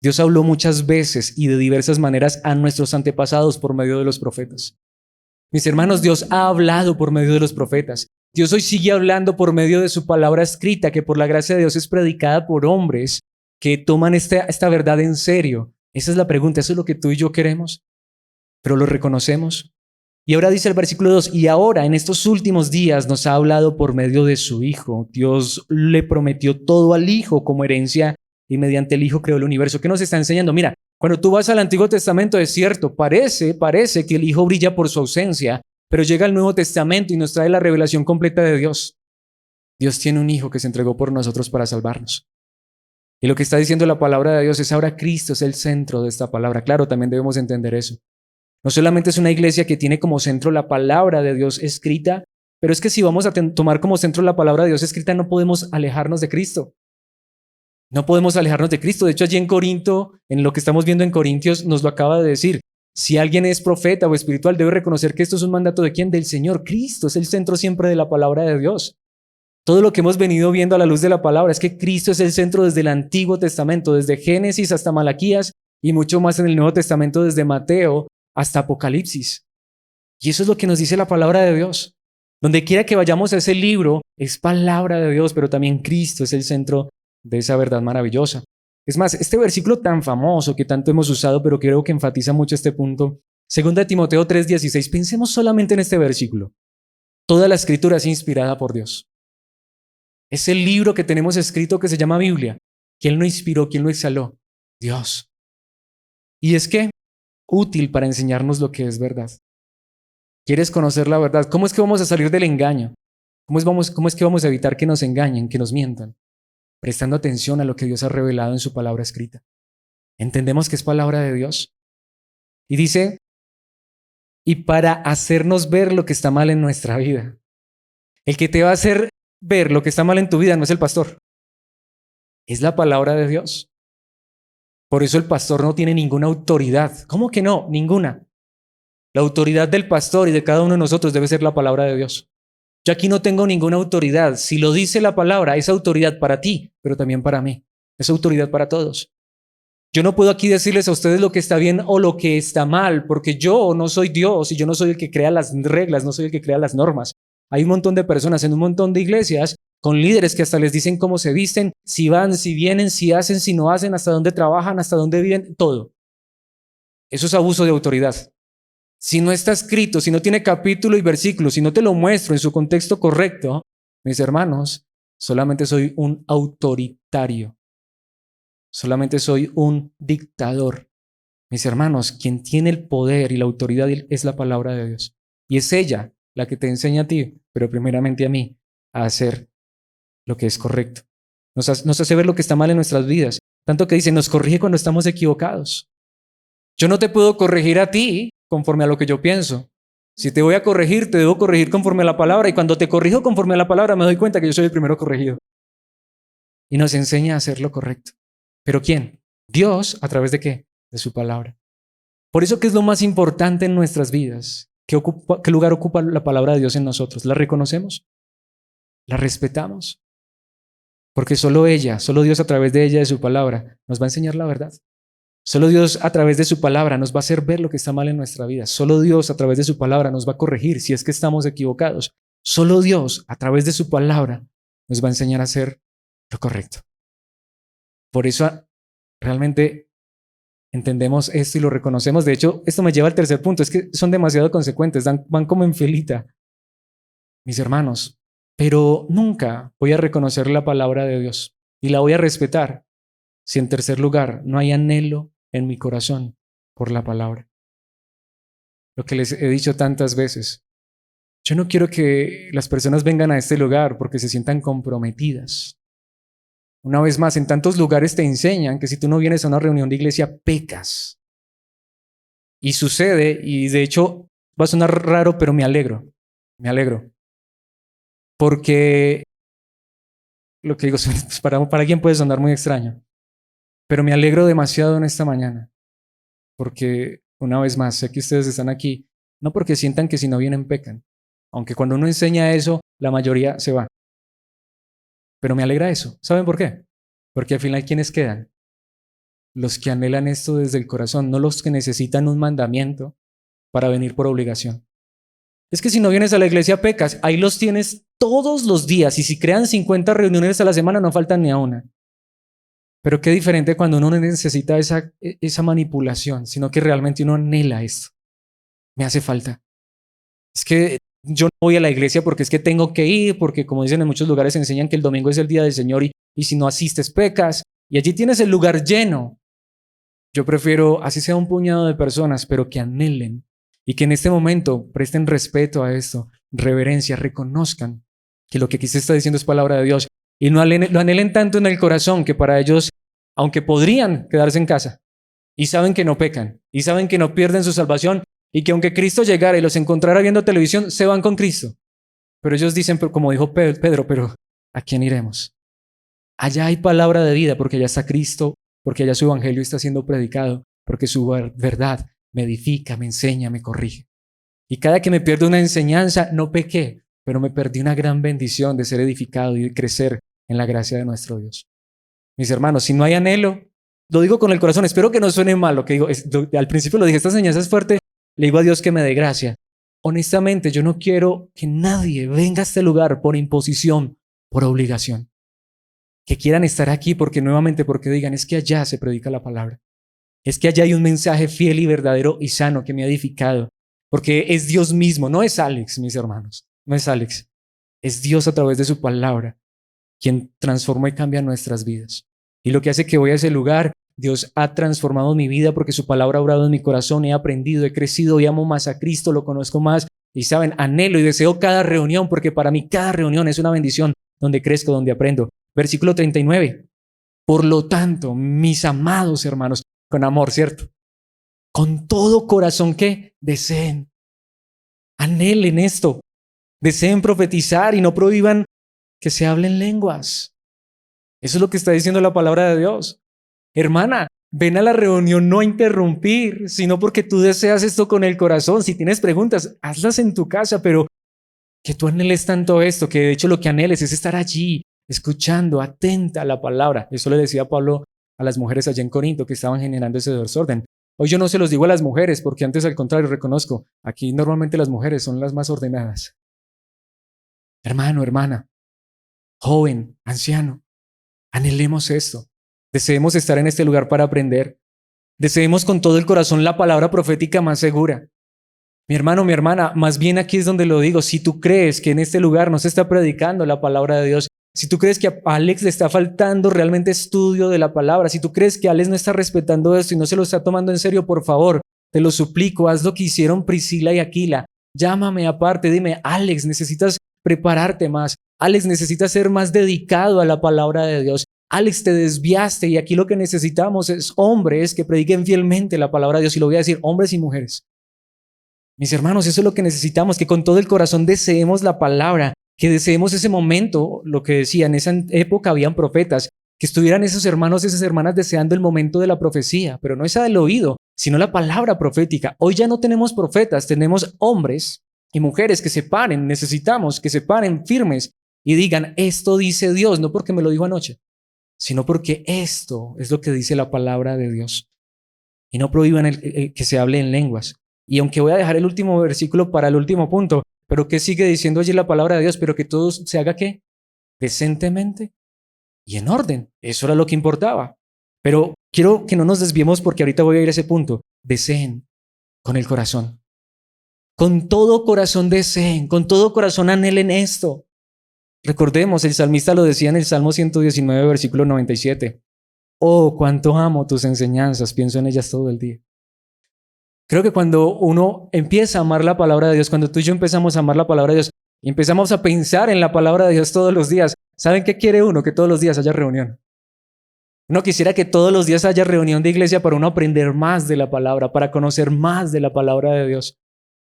Dios habló muchas veces y de diversas maneras a nuestros antepasados por medio de los profetas. Mis hermanos, Dios ha hablado por medio de los profetas. Dios hoy sigue hablando por medio de su palabra escrita, que por la gracia de Dios es predicada por hombres que toman esta verdad en serio. Esa es la pregunta, ¿eso es lo que tú y yo queremos? ¿Pero lo reconocemos? Y ahora dice el versículo 2, y ahora en estos últimos días nos ha hablado por medio de su Hijo. Dios le prometió todo al Hijo como herencia y mediante el Hijo creó el universo. ¿Qué nos está enseñando? Mira, cuando tú vas al Antiguo Testamento es cierto, parece que el Hijo brilla por su ausencia, pero llega el Nuevo Testamento y nos trae la revelación completa de Dios. Dios tiene un Hijo que se entregó por nosotros para salvarnos. Y lo que está diciendo la palabra de Dios es ahora Cristo es el centro de esta palabra. Claro, también debemos entender eso. No solamente es una iglesia que tiene como centro la palabra de Dios escrita, pero es que si vamos a tomar como centro la palabra de Dios escrita, no podemos alejarnos de Cristo. No podemos alejarnos de Cristo. De hecho, allí en Corinto, en lo que estamos viendo en Corintios, nos lo acaba de decir. Si alguien es profeta o espiritual, debe reconocer que esto es un mandato ¿de quién? Del Señor. Cristo es el centro siempre de la palabra de Dios. Todo lo que hemos venido viendo a la luz de la palabra es que Cristo es el centro desde el Antiguo Testamento, desde Génesis hasta Malaquías y mucho más en el Nuevo Testamento desde Mateo hasta Apocalipsis. Y eso es lo que nos dice la palabra de Dios. Donde quiera que vayamos a ese libro, es palabra de Dios, pero también Cristo es el centro de esa verdad maravillosa. Es más, este versículo tan famoso que tanto hemos usado, pero creo que enfatiza mucho este punto, 2 Timoteo 3:16, pensemos solamente en este versículo. Toda la escritura es inspirada por Dios. Es el libro que tenemos escrito que se llama Biblia. ¿Quién lo inspiró? ¿Quién lo exhaló? Dios. Y es que útil para enseñarnos lo que es verdad. ¿Quieres conocer la verdad? ¿Cómo es que vamos a salir del engaño? ¿Cómo es que vamos a evitar que nos engañen, que nos mientan? Prestando atención a lo que Dios ha revelado en su palabra escrita. ¿Entendemos que es palabra de Dios? Y dice, y para hacernos ver lo que está mal en nuestra vida. El que te va a hacer ver lo que está mal en tu vida no es el pastor. Es la palabra de Dios. Por eso el pastor no tiene ninguna autoridad. ¿Cómo que no? Ninguna. La autoridad del pastor y de cada uno de nosotros debe ser la palabra de Dios. Yo aquí no tengo ninguna autoridad. Si lo dice la palabra, es autoridad para ti, pero también para mí. Es autoridad para todos. Yo no puedo aquí decirles a ustedes lo que está bien o lo que está mal, porque yo no soy Dios y yo no soy el que crea las reglas, no soy el que crea las normas. Hay un montón de personas en un montón de iglesias con líderes que hasta les dicen cómo se visten, si van, si vienen, si hacen, si no hacen, hasta dónde trabajan, hasta dónde viven, todo. Eso es abuso de autoridad. Si no está escrito, si no tiene capítulo y versículo, si no te lo muestro en su contexto correcto, mis hermanos, solamente soy un autoritario. Solamente soy un dictador. Mis hermanos, quien tiene el poder y la autoridad es la palabra de Dios. Y es ella la que te enseña a ti, pero primeramente a mí, a hacer lo que es correcto. Nos hace ver lo que está mal en nuestras vidas. Tanto que dice, nos corrige cuando estamos equivocados. Yo no te puedo corregir a ti conforme a lo que yo pienso. Si te voy a corregir, te debo corregir conforme a la palabra. Y cuando te corrijo conforme a la palabra, me doy cuenta que yo soy el primero corregido. Y nos enseña a hacer lo correcto. ¿Pero quién? Dios, ¿a través de qué? De su palabra. Por eso, ¿qué es lo más importante en nuestras vidas? ¿Qué lugar ocupa la palabra de Dios en nosotros? ¿La reconocemos? ¿La respetamos? Porque solo ella, solo Dios a través de ella, de su palabra, nos va a enseñar la verdad. Solo Dios a través de su palabra nos va a hacer ver lo que está mal en nuestra vida. Solo Dios a través de su palabra nos va a corregir si es que estamos equivocados. Solo Dios a través de su palabra nos va a enseñar a hacer lo correcto. Por eso realmente entendemos esto y lo reconocemos. De hecho, esto me lleva al tercer punto. Es que son demasiado consecuentes, van como en filita. Mis hermanos, pero nunca voy a reconocer la palabra de Dios y la voy a respetar si en tercer lugar no hay anhelo en mi corazón por la palabra. Lo que les he dicho tantas veces. Yo no quiero que las personas vengan a este lugar porque se sientan comprometidas. Una vez más, en tantos lugares te enseñan que si tú no vienes a una reunión de iglesia, pecas. Y sucede, y de hecho va a sonar raro, pero me alegro. Porque lo que digo, para alguien puede sonar muy extraño. Pero me alegro demasiado en esta mañana. Porque, una vez más, sé que ustedes están aquí, no porque sientan que si no vienen pecan. Aunque cuando uno enseña eso, la mayoría se va. Pero me alegra eso. ¿Saben por qué? Porque al final, ¿quiénes quedan? Los que anhelan esto desde el corazón, no los que necesitan un mandamiento para venir por obligación. Es que si no vienes a la iglesia pecas, ahí los tienes todos los días y si crean 50 reuniones a la semana no faltan ni a una. Pero qué diferente cuando uno no necesita esa manipulación, sino que realmente uno anhela esto. Me hace falta. Es que yo no voy a la iglesia porque es que tengo que ir, porque como dicen en muchos lugares enseñan que el domingo es el día del Señor y si no asistes pecas y allí tienes el lugar lleno. Yo prefiero, así sea un puñado de personas, pero que anhelen y que en este momento presten respeto a esto, reverencia, reconozcan que lo que aquí se está diciendo es palabra de Dios y lo anhelen tanto en el corazón que para ellos, aunque podrían quedarse en casa y saben que no pecan y saben que no pierden su salvación y que aunque Cristo llegara y los encontrara viendo televisión, se van con Cristo. Pero ellos dicen, como dijo Pedro, pero ¿a quién iremos? Allá hay palabra de vida porque allá está Cristo, porque allá su evangelio está siendo predicado, porque su verdad me edifica, me enseña, me corrige. Y cada que me pierdo una enseñanza, no pequé, pero me perdí una gran bendición de ser edificado y de crecer en la gracia de nuestro Dios. Mis hermanos, si no hay anhelo, lo digo con el corazón, espero que no suene mal lo que digo. Al principio lo dije, esta enseñanza es fuerte, le digo a Dios que me dé gracia. Honestamente, yo no quiero que nadie venga a este lugar por imposición, por obligación. Que quieran estar aquí porque digan, es que allá se predica la palabra. Es que allá hay un mensaje fiel y verdadero y sano que me ha edificado. Porque es Dios mismo, no es Alex, mis hermanos, no es Alex. Es Dios a través de su palabra quien transforma y cambia nuestras vidas. Y lo que hace que voy a ese lugar, Dios ha transformado mi vida porque su palabra ha obrado en mi corazón, he aprendido, he crecido y amo más a Cristo, lo conozco más. Y saben, anhelo y deseo cada reunión porque para mí cada reunión es una bendición donde crezco, donde aprendo. Versículo 39. Por lo tanto, mis amados hermanos, con amor, ¿cierto? Con todo corazón que deseen, anhelen esto, deseen profetizar y no prohíban que se hablen lenguas. Eso es lo que está diciendo la palabra de Dios. Hermana, ven a la reunión no a interrumpir, sino porque tú deseas esto con el corazón. Si tienes preguntas, hazlas en tu casa, pero que tú anheles tanto esto, que de hecho lo que anheles es estar allí, escuchando, atenta a la palabra. Eso le decía Pablo a las mujeres allá en Corinto que estaban generando ese desorden. Hoy yo no se los digo a las mujeres, porque antes al contrario reconozco, aquí normalmente las mujeres son las más ordenadas. Hermano, hermana, joven, anciano, anhelemos esto. Deseemos estar en este lugar para aprender. Deseemos con todo el corazón la palabra profética más segura. Mi hermano, mi hermana, más bien aquí es donde lo digo. Si tú crees que en este lugar no se está predicando la palabra de Dios, si tú crees que a Alex le está faltando realmente estudio de la palabra, si tú crees que Alex no está respetando esto y no se lo está tomando en serio, por favor, te lo suplico, haz lo que hicieron Priscila y Aquila. Llámame aparte, dime, Alex, necesitas prepararte más. Alex, necesitas ser más dedicado a la palabra de Dios. Alex, te desviaste y aquí lo que necesitamos es hombres que prediquen fielmente la palabra de Dios. Y lo voy a decir, hombres y mujeres. Mis hermanos, eso es lo que necesitamos, que con todo el corazón deseemos la palabra, que deseemos ese momento, lo que decía, en esa época habían profetas, que estuvieran esos hermanos y esas hermanas deseando el momento de la profecía, pero no esa del oído, sino la palabra profética. Hoy ya no tenemos profetas, tenemos hombres y mujeres que se paren, necesitamos que se paren firmes y digan, esto dice Dios, no porque me lo dijo anoche, sino porque esto es lo que dice la palabra de Dios. Y no prohíban que se hable en lenguas. Y aunque voy a dejar el último versículo para el último punto, pero ¿qué sigue diciendo allí la palabra de Dios? Pero que todo se haga ¿qué? Decentemente y en orden. Eso era lo que importaba. Pero quiero que no nos desviemos porque ahorita voy a ir a ese punto. Deseen con el corazón. Con todo corazón deseen, con todo corazón anhelen esto. Recordemos, el salmista lo decía en el Salmo 119, versículo 97. Oh, cuánto amo tus enseñanzas, pienso en ellas todo el día. Creo que cuando uno empieza a amar la palabra de Dios, cuando tú y yo empezamos a amar la palabra de Dios y empezamos a pensar en la palabra de Dios todos los días, ¿saben qué quiere uno? Que todos los días haya reunión. Uno quisiera que todos los días haya reunión de iglesia para uno aprender más de la palabra, para conocer más de la palabra de Dios.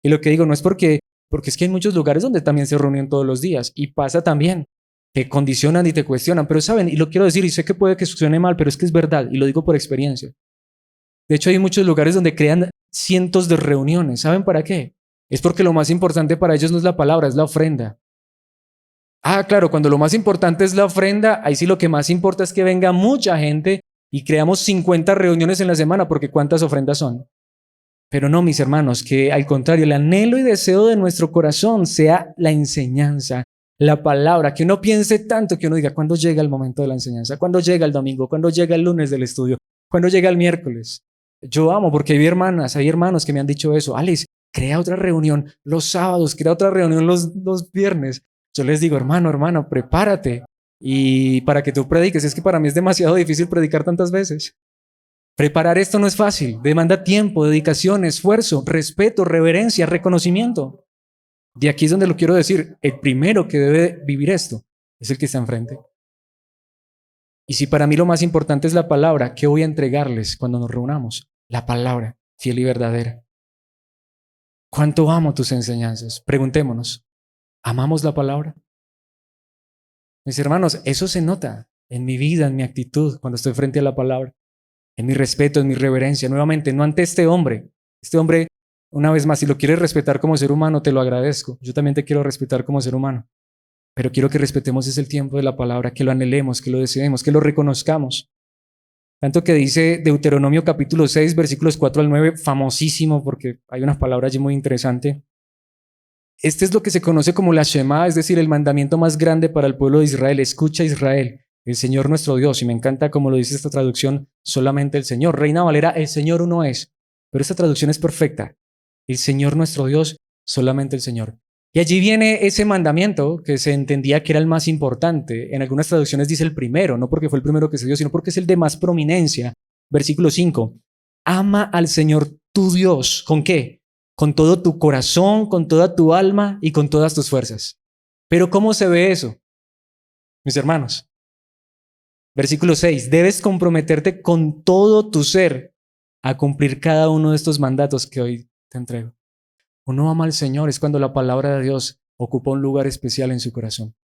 Y lo que digo no es porque es que hay muchos lugares donde también se reúnen todos los días y pasa también que condicionan y te cuestionan, pero saben, y lo quiero decir y sé que puede que suene mal, pero es que es verdad y lo digo por experiencia. De hecho, hay muchos lugares donde crean cientos de reuniones. ¿Saben para qué? Es porque lo más importante para ellos no es la palabra, es la ofrenda. Ah, claro, cuando lo más importante es la ofrenda, ahí sí lo que más importa es que venga mucha gente y creamos 50 reuniones en la semana, porque ¿cuántas ofrendas son? Pero no, mis hermanos, que al contrario, el anhelo y deseo de nuestro corazón sea la enseñanza, la palabra, que uno piense tanto, que uno diga, ¿cuándo llega el momento de la enseñanza? ¿Cuándo llega el domingo? ¿Cuándo llega el lunes del estudio? ¿Cuándo llega el miércoles? Yo amo porque hay hermanas, hay hermanos que me han dicho eso. Alex, crea otra reunión los sábados, crea otra reunión los viernes. Yo les digo, hermano, prepárate. Y para que tú prediques, es que para mí es demasiado difícil predicar tantas veces. Preparar esto no es fácil, demanda tiempo, dedicación, esfuerzo, respeto, reverencia, reconocimiento. De aquí es donde lo quiero decir, el primero que debe vivir esto es el que está enfrente. Y si para mí lo más importante es la palabra, ¿qué voy a entregarles cuando nos reunamos? La palabra, fiel y verdadera. ¿Cuánto amo tus enseñanzas? Preguntémonos, ¿amamos la palabra? Mis hermanos, eso se nota en mi vida, en mi actitud, cuando estoy frente a la palabra, en mi respeto, en mi reverencia. Nuevamente, no ante este hombre. Este hombre, una vez más, si lo quieres respetar como ser humano, te lo agradezco. Yo también te quiero respetar como ser humano. Pero quiero que respetemos ese el tiempo de la palabra, que lo anhelemos, que lo deseemos, que lo reconozcamos. Tanto que dice Deuteronomio capítulo 6, versículos 4 al 9, famosísimo porque hay unas palabras allí muy interesantes. Este es lo que se conoce como la Shema, es decir, el mandamiento más grande para el pueblo de Israel. Escucha, Israel, el Señor nuestro Dios. Y me encanta como lo dice esta traducción, solamente el Señor. Reina Valera, el Señor uno es. Pero esta traducción es perfecta. El Señor nuestro Dios, solamente el Señor. Y allí viene ese mandamiento que se entendía que era el más importante. En algunas traducciones dice el primero, no porque fue el primero que se dio, sino porque es el de más prominencia. Versículo 5. Ama al Señor tu Dios. ¿Con qué? Con todo tu corazón, con toda tu alma y con todas tus fuerzas. Pero ¿cómo se ve eso? Mis hermanos. Versículo 6. Debes comprometerte con todo tu ser a cumplir cada uno de estos mandatos que hoy te entrego. Uno ama al Señor es cuando la palabra de Dios ocupa un lugar especial en su corazón.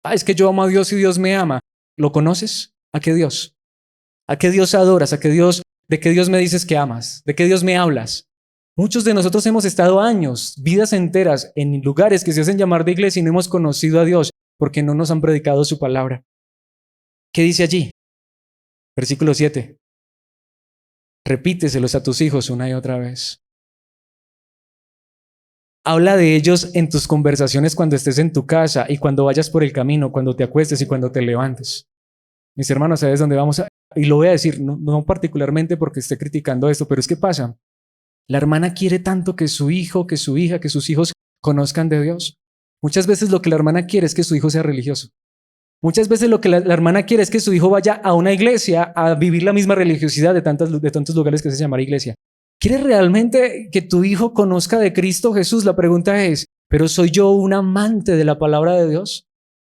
Es que yo amo a Dios y Dios me ama. ¿Lo conoces? ¿A qué Dios? ¿A qué Dios adoras? ¿A qué Dios? ¿De qué Dios me dices que amas? ¿De qué Dios me hablas? Muchos de nosotros hemos estado años, vidas enteras, en lugares que se hacen llamar de iglesia y no hemos conocido a Dios porque no nos han predicado su palabra. ¿Qué dice allí? Versículo 7. Repíteselos a tus hijos una y otra vez. Habla de ellos en tus conversaciones cuando estés en tu casa y cuando vayas por el camino, cuando te acuestes y cuando te levantes. Mis hermanos, ¿sabes dónde vamos? Y lo voy a decir, no particularmente porque esté criticando esto, pero es que pasa. La hermana quiere tanto que su hijo, que su hija, que sus hijos conozcan de Dios. Muchas veces lo que la hermana quiere es que su hijo sea religioso. Muchas veces lo que la hermana quiere es que su hijo vaya a una iglesia a vivir la misma religiosidad de tantos lugares que se llama iglesia. ¿Quieres realmente que tu hijo conozca de Cristo Jesús? La pregunta es, ¿pero soy yo un amante de la palabra de Dios?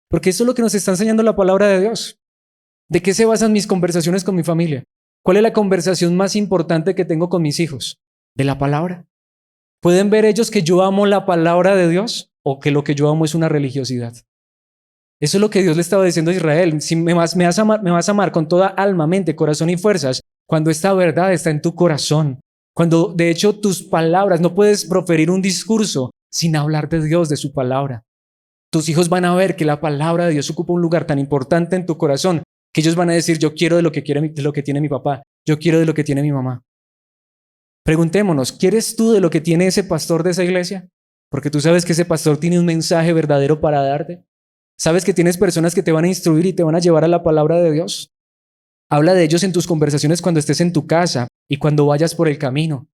Porque eso es lo que nos está enseñando la palabra de Dios. ¿De qué se basan mis conversaciones con mi familia? ¿Cuál es la conversación más importante que tengo con mis hijos? De la palabra. ¿Pueden ver ellos que yo amo la palabra de Dios o que lo que yo amo es una religiosidad? Eso es lo que Dios le estaba diciendo a Israel. Si me vas a amar con toda alma, mente, corazón y fuerzas, cuando esta verdad está en tu corazón. Cuando de hecho tus palabras, no puedes proferir un discurso sin hablar de Dios, de su palabra. Tus hijos van a ver que la palabra de Dios ocupa un lugar tan importante en tu corazón que ellos van a decir, yo quiero de lo que tiene mi papá, yo quiero de lo que tiene mi mamá. Preguntémonos, ¿quieres tú de lo que tiene ese pastor de esa iglesia? Porque tú sabes que ese pastor tiene un mensaje verdadero para darte. ¿Sabes que tienes personas que te van a instruir y te van a llevar a la palabra de Dios? Habla de ellos en tus conversaciones cuando estés en tu casa y cuando vayas por el camino.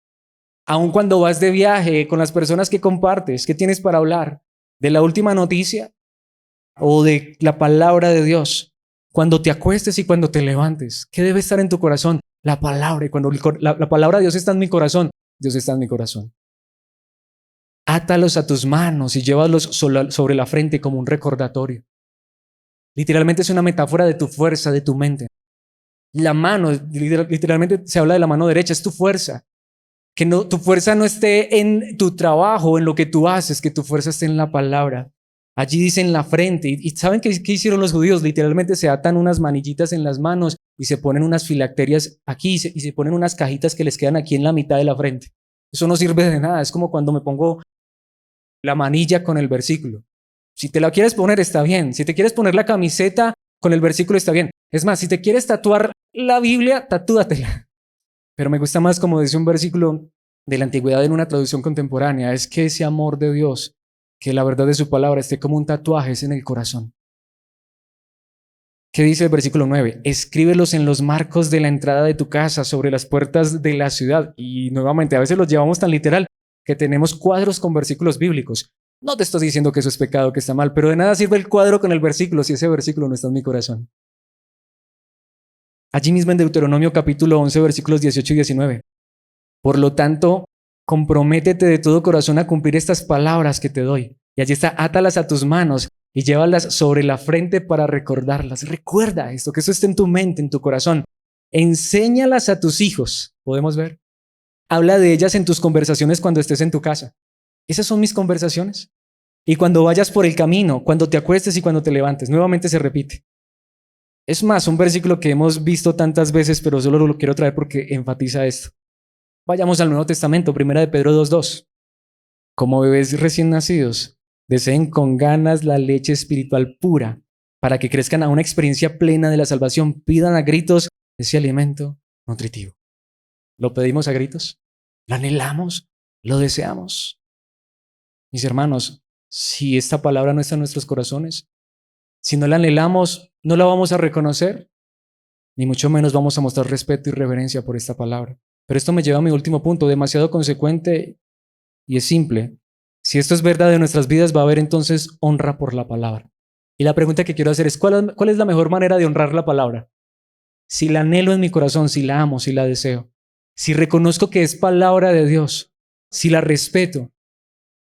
Aun cuando vas de viaje con las personas que compartes, ¿qué tienes para hablar? ¿De la última noticia o de la palabra de Dios? Cuando te acuestes y cuando te levantes, ¿qué debe estar en tu corazón? La palabra. Y cuando la palabra de Dios está en mi corazón, Dios está en mi corazón. Átalos a tus manos y llévalos sobre la frente como un recordatorio. Literalmente es una metáfora de tu fuerza, de tu mente. La mano, literalmente se habla de la mano derecha, es tu fuerza. Que no, tu fuerza no esté en tu trabajo, en lo que tú haces, que tu fuerza esté en la palabra. Allí dice en la frente. ¿Y saben qué hicieron los judíos? Literalmente se atan unas manillitas en las manos y se ponen unas filacterias aquí y se ponen unas cajitas que les quedan aquí en la mitad de la frente. Eso no sirve de nada. Es como cuando me pongo la manilla con el versículo. Si te la quieres poner, está bien. Si te quieres poner la camiseta con el versículo, está bien. Es más, si te quieres tatuar la Biblia, tatúatela. Pero me gusta más, como dice un versículo de la antigüedad en una traducción contemporánea, es que ese amor de Dios, que la verdad de su palabra esté como un tatuaje en el corazón. ¿Qué dice el versículo 9? Escríbelos en los marcos de la entrada de tu casa, sobre las puertas de la ciudad. Y nuevamente, a veces los llevamos tan literal que tenemos cuadros con versículos bíblicos. No te estoy diciendo que eso es pecado, que está mal, pero de nada sirve el cuadro con el versículo si ese versículo no está en mi corazón. Allí mismo en Deuteronomio capítulo 11, versículos 18 y 19. Por lo tanto, comprométete de todo corazón a cumplir estas palabras que te doy. Y allí está, átalas a tus manos y llévalas sobre la frente para recordarlas. Recuerda esto, que eso esté en tu mente, en tu corazón. Enséñalas a tus hijos. ¿Podemos ver? Habla de ellas en tus conversaciones cuando estés en tu casa. Esas son mis conversaciones. Y cuando vayas por el camino, cuando te acuestes y cuando te levantes, nuevamente se repite. Es más, un versículo que hemos visto tantas veces, pero solo lo quiero traer porque enfatiza esto. Vayamos al Nuevo Testamento, 1 de Pedro 2:2. Como bebés recién nacidos, deseen con ganas la leche espiritual pura, para que crezcan a una experiencia plena de la salvación. Pidan a gritos ese alimento nutritivo. ¿Lo pedimos a gritos? ¿Lo anhelamos? ¿Lo deseamos? Mis hermanos, si esta palabra no está en nuestros corazones, si no la anhelamos, no la vamos a reconocer, ni mucho menos vamos a mostrar respeto y reverencia por esta palabra. Pero esto me lleva a mi último punto, demasiado consecuente y es simple. Si esto es verdad de nuestras vidas, va a haber entonces honra por la palabra. Y la pregunta que quiero hacer es, ¿cuál es la mejor manera de honrar la palabra? Si la anhelo en mi corazón, si la amo, si la deseo, si reconozco que es palabra de Dios, si la respeto.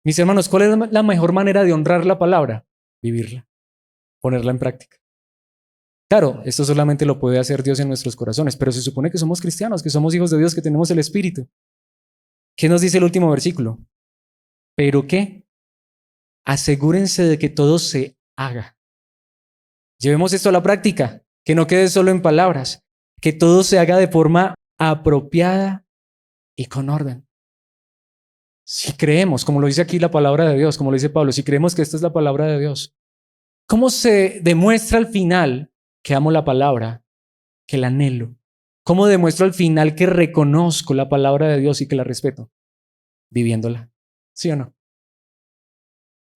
Mis hermanos, ¿cuál es la mejor manera de honrar la palabra? Vivirla, ponerla en práctica. Claro, esto solamente lo puede hacer Dios en nuestros corazones, pero se supone que somos cristianos, que somos hijos de Dios, que tenemos el Espíritu. ¿Qué nos dice el último versículo? ¿Pero qué? Asegúrense de que todo se haga. Llevemos esto a la práctica, que no quede solo en palabras, que todo se haga de forma apropiada y con orden. Si creemos, como lo dice aquí la palabra de Dios, como lo dice Pablo, si creemos que esta es la palabra de Dios, ¿cómo se demuestra al final que amo la palabra, que la anhelo? ¿Cómo demuestro al final que reconozco la palabra de Dios y que la respeto? Viviéndola. ¿Sí o no?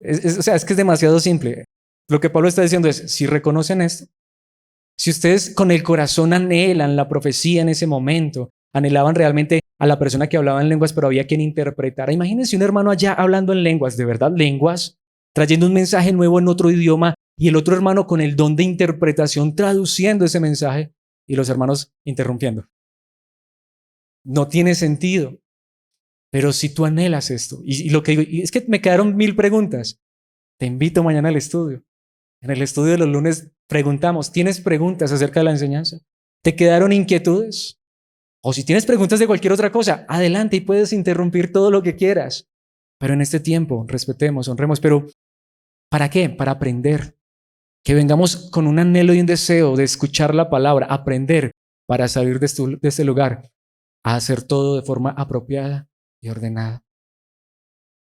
O sea, es que es demasiado simple. Lo que Pablo está diciendo es, si reconocen esto, si ustedes con el corazón anhelan la profecía en ese momento, anhelaban realmente a la persona que hablaba en lenguas, pero había quien interpretara. Imagínense un hermano allá hablando en lenguas, de verdad, lenguas, trayendo un mensaje nuevo en otro idioma y el otro hermano con el don de interpretación traduciendo ese mensaje y los hermanos interrumpiendo. No tiene sentido. Pero si tú anhelas esto, y lo que digo, y es que me quedaron 1000 preguntas, te invito mañana al estudio. En el estudio de los lunes preguntamos, ¿tienes preguntas acerca de la enseñanza? ¿Te quedaron inquietudes? O si tienes preguntas de cualquier otra cosa, adelante y puedes interrumpir todo lo que quieras. Pero en este tiempo, respetemos, honremos. Pero ¿para qué? Para aprender. Que vengamos con un anhelo y un deseo de escuchar la palabra, aprender para salir de este lugar, a hacer todo de forma apropiada y ordenada.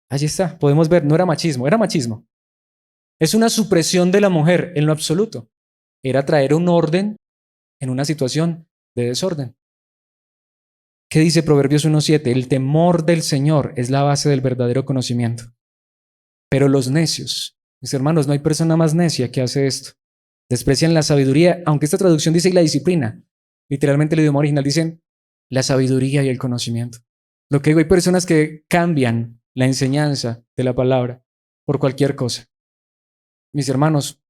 Allí está, podemos ver, no era machismo, era machismo. Es una supresión de la mujer en lo absoluto. Era traer un orden en una situación de desorden. ¿Qué dice Proverbios 1:7? El temor del Señor es la base del verdadero conocimiento. Pero los necios, mis hermanos, no hay persona más necia que hace esto. Desprecian la sabiduría, aunque esta traducción dice y la disciplina. Literalmente el idioma original dice la sabiduría y el conocimiento. Lo que digo, hay personas que cambian la enseñanza de la palabra por cualquier cosa. Mis hermanos,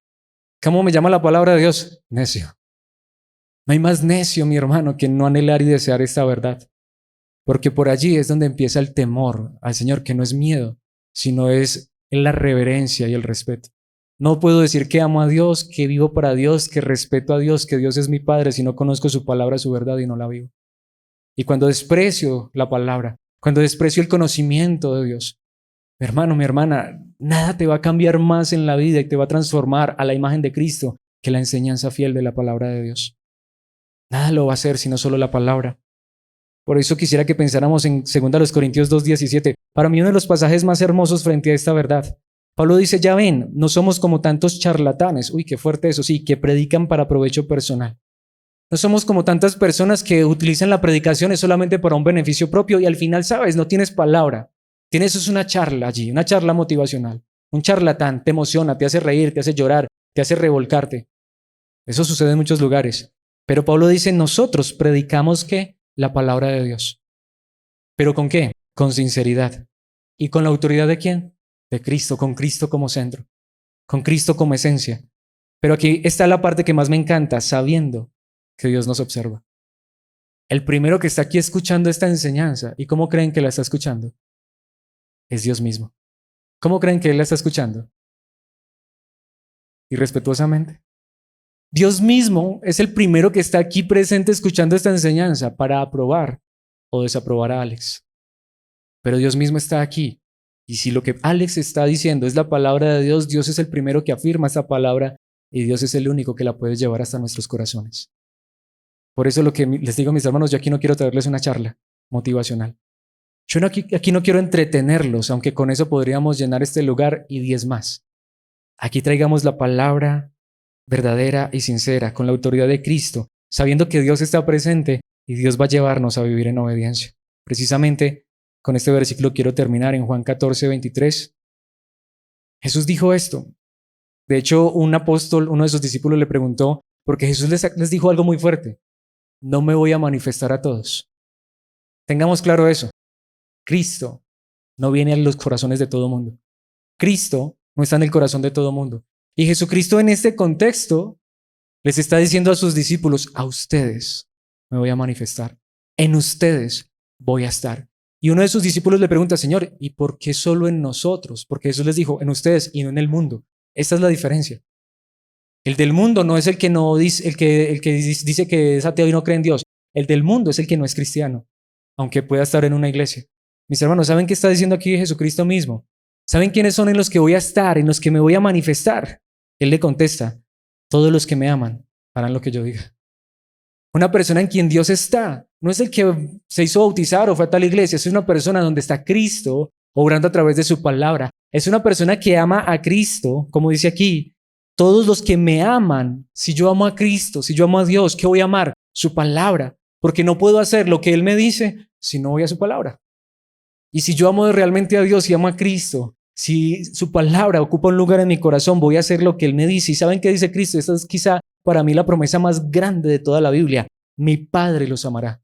¿cómo me llama la palabra de Dios? Necio. No hay más necio, mi hermano, que no anhelar y desear esta verdad. Porque por allí es donde empieza el temor al Señor, que no es miedo, sino es la reverencia y el respeto. No puedo decir que amo a Dios, que vivo para Dios, que respeto a Dios, que Dios es mi Padre, si no conozco su palabra, su verdad y no la vivo. Y cuando desprecio la palabra, cuando desprecio el conocimiento de Dios, mi hermano, mi hermana, nada te va a cambiar más en la vida y te va a transformar a la imagen de Cristo que la enseñanza fiel de la palabra de Dios. Nada lo va a hacer sino solo la palabra. Por eso quisiera que pensáramos en 2 Corintios 2:17. Para mí uno de los pasajes más hermosos frente a esta verdad. Pablo dice, ya ven, no somos como tantos charlatanes. Uy, qué fuerte eso, sí, que predican para provecho personal. No somos como tantas personas que utilizan la predicación solamente para un beneficio propio y al final, sabes, no tienes palabra. Tienes una charla allí, una charla motivacional. Un charlatán te emociona, te hace reír, te hace llorar, te hace revolcarte. Eso sucede en muchos lugares. Pero Pablo dice, nosotros predicamos ¿qué? La palabra de Dios. ¿Pero con qué? Con sinceridad. ¿Y con la autoridad de quién? De Cristo, con Cristo como centro, con Cristo como esencia. Pero aquí está la parte que más me encanta, sabiendo que Dios nos observa. El primero que está aquí escuchando esta enseñanza, ¿y cómo creen que la está escuchando? Es Dios mismo. ¿Cómo creen que Él la está escuchando? Irrespetuosamente. Dios mismo es el primero que está aquí presente escuchando esta enseñanza para aprobar o desaprobar a Alex. Pero Dios mismo está aquí. Y si lo que Alex está diciendo es la palabra de Dios, Dios es el primero que afirma esta palabra y Dios es el único que la puede llevar hasta nuestros corazones. Por eso lo que les digo a mis hermanos, yo aquí no quiero traerles una charla motivacional. Yo aquí no quiero entretenerlos, aunque con eso podríamos llenar este lugar y 10 más. Aquí traigamos la palabra verdadera y sincera, con la autoridad de Cristo, sabiendo que Dios está presente y Dios va a llevarnos a vivir en obediencia. Precisamente con este versículo quiero terminar en Juan 14:23. Jesús dijo esto. De hecho, un apóstol, uno de sus discípulos le preguntó, porque Jesús les dijo algo muy fuerte: no me voy a manifestar a todos. Tengamos claro eso. Cristo no viene a los corazones de todo mundo. Cristo no está en el corazón de todo mundo. Y Jesucristo en este contexto les está diciendo a sus discípulos: a ustedes me voy a manifestar. En ustedes voy a estar. Y uno de sus discípulos le pregunta: Señor, ¿y por qué solo en nosotros? Porque Jesús les dijo: en ustedes y no en el mundo. Esta es la diferencia. El del mundo no es el que no dice, el que dice que es ateo y no cree en Dios. El del mundo es el que no es cristiano, aunque pueda estar en una iglesia. Mis hermanos, ¿saben qué está diciendo aquí Jesucristo mismo? ¿Saben quiénes son en los que voy a estar, en los que me voy a manifestar? Él le contesta: todos los que me aman harán lo que yo diga. Una persona en quien Dios está, no es el que se hizo bautizar o fue a tal iglesia, es una persona donde está Cristo obrando a través de su palabra. Es una persona que ama a Cristo, como dice aquí: todos los que me aman. Si yo amo a Cristo, si yo amo a Dios, ¿qué voy a amar? Su palabra, porque no puedo hacer lo que Él me dice si no voy a su palabra. Y si yo amo realmente a Dios y amo a Cristo, si su palabra ocupa un lugar en mi corazón, voy a hacer lo que Él me dice. ¿Y saben qué dice Cristo? Esta es quizá para mí la promesa más grande de toda la Biblia: mi Padre los amará.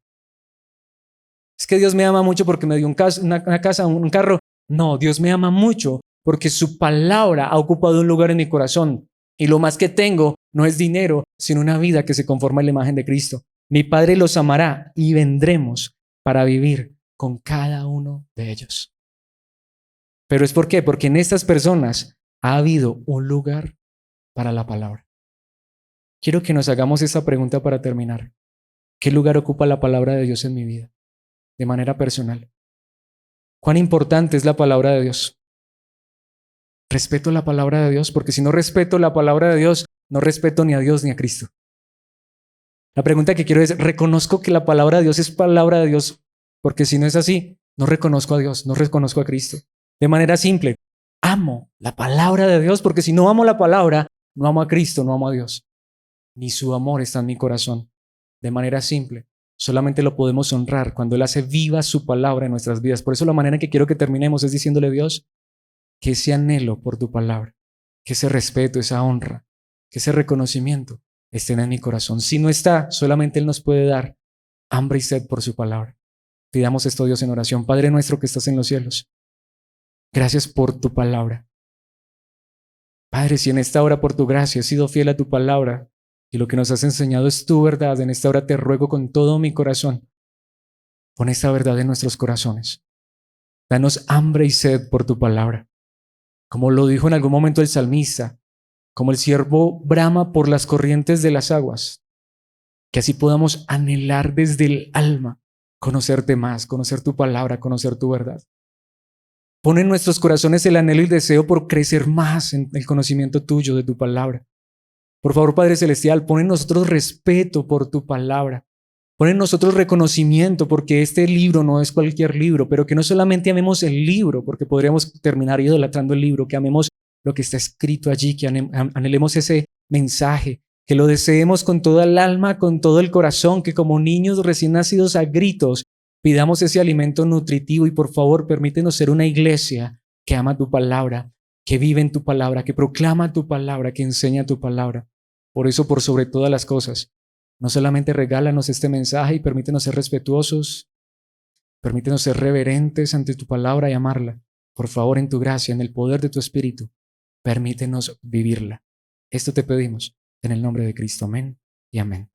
Es que Dios me ama mucho porque me dio una casa, un carro. No, Dios me ama mucho porque su palabra ha ocupado un lugar en mi corazón. Y lo más que tengo no es dinero, sino una vida que se conforma en la imagen de Cristo. Mi Padre los amará y vendremos para vivir con cada uno de ellos. ¿Pero es por qué? Porque en estas personas ha habido un lugar para la palabra. Quiero que nos hagamos esta pregunta para terminar. ¿Qué lugar ocupa la palabra de Dios en mi vida? De manera personal. ¿Cuán importante es la palabra de Dios? ¿Respeto la palabra de Dios? Porque si no respeto la palabra de Dios, no respeto ni a Dios ni a Cristo. La pregunta que quiero es: ¿reconozco que la palabra de Dios es palabra de Dios? Porque si no es así, no reconozco a Dios, no reconozco a Cristo. De manera simple, amo la palabra de Dios, porque si no amo la palabra, no amo a Cristo, no amo a Dios. Ni su amor está en mi corazón. De manera simple, solamente lo podemos honrar cuando Él hace viva su palabra en nuestras vidas. Por eso la manera en que quiero que terminemos es diciéndole: Dios, que ese anhelo por tu palabra, que ese respeto, esa honra, que ese reconocimiento estén en mi corazón. Si no está, solamente Él nos puede dar hambre y sed por su palabra. Pidamos esto, Dios, en oración. Padre nuestro que estás en los cielos, gracias por tu palabra. Padre, si en esta hora por tu gracia he sido fiel a tu palabra y lo que nos has enseñado es tu verdad, en esta hora te ruego con todo mi corazón, pon esta verdad en nuestros corazones. Danos hambre y sed por tu palabra. Como lo dijo en algún momento el salmista, como el ciervo brama por las corrientes de las aguas, que así podamos anhelar desde el alma conocerte más, conocer tu palabra, conocer tu verdad. Pon en nuestros corazones el anhelo y el deseo por crecer más en el conocimiento tuyo, de tu palabra. Por favor, Padre Celestial, pon en nosotros respeto por tu palabra. Pon en nosotros reconocimiento, porque este libro no es cualquier libro, pero que no solamente amemos el libro, porque podríamos terminar idolatrando el libro, que amemos lo que está escrito allí, que anhelemos ese mensaje, que lo deseemos con toda el alma, con todo el corazón, que como niños recién nacidos a gritos pidamos ese alimento nutritivo. Y por favor, permítenos ser una iglesia que ama tu palabra, que vive en tu palabra, que proclama tu palabra, que enseña tu palabra. Por eso, por sobre todas las cosas, no solamente regálanos este mensaje y permítenos ser respetuosos, permítenos ser reverentes ante tu palabra y amarla. Por favor, en tu gracia, en el poder de tu Espíritu, permítenos vivirla. Esto te pedimos en el nombre de Cristo. Amén y amén.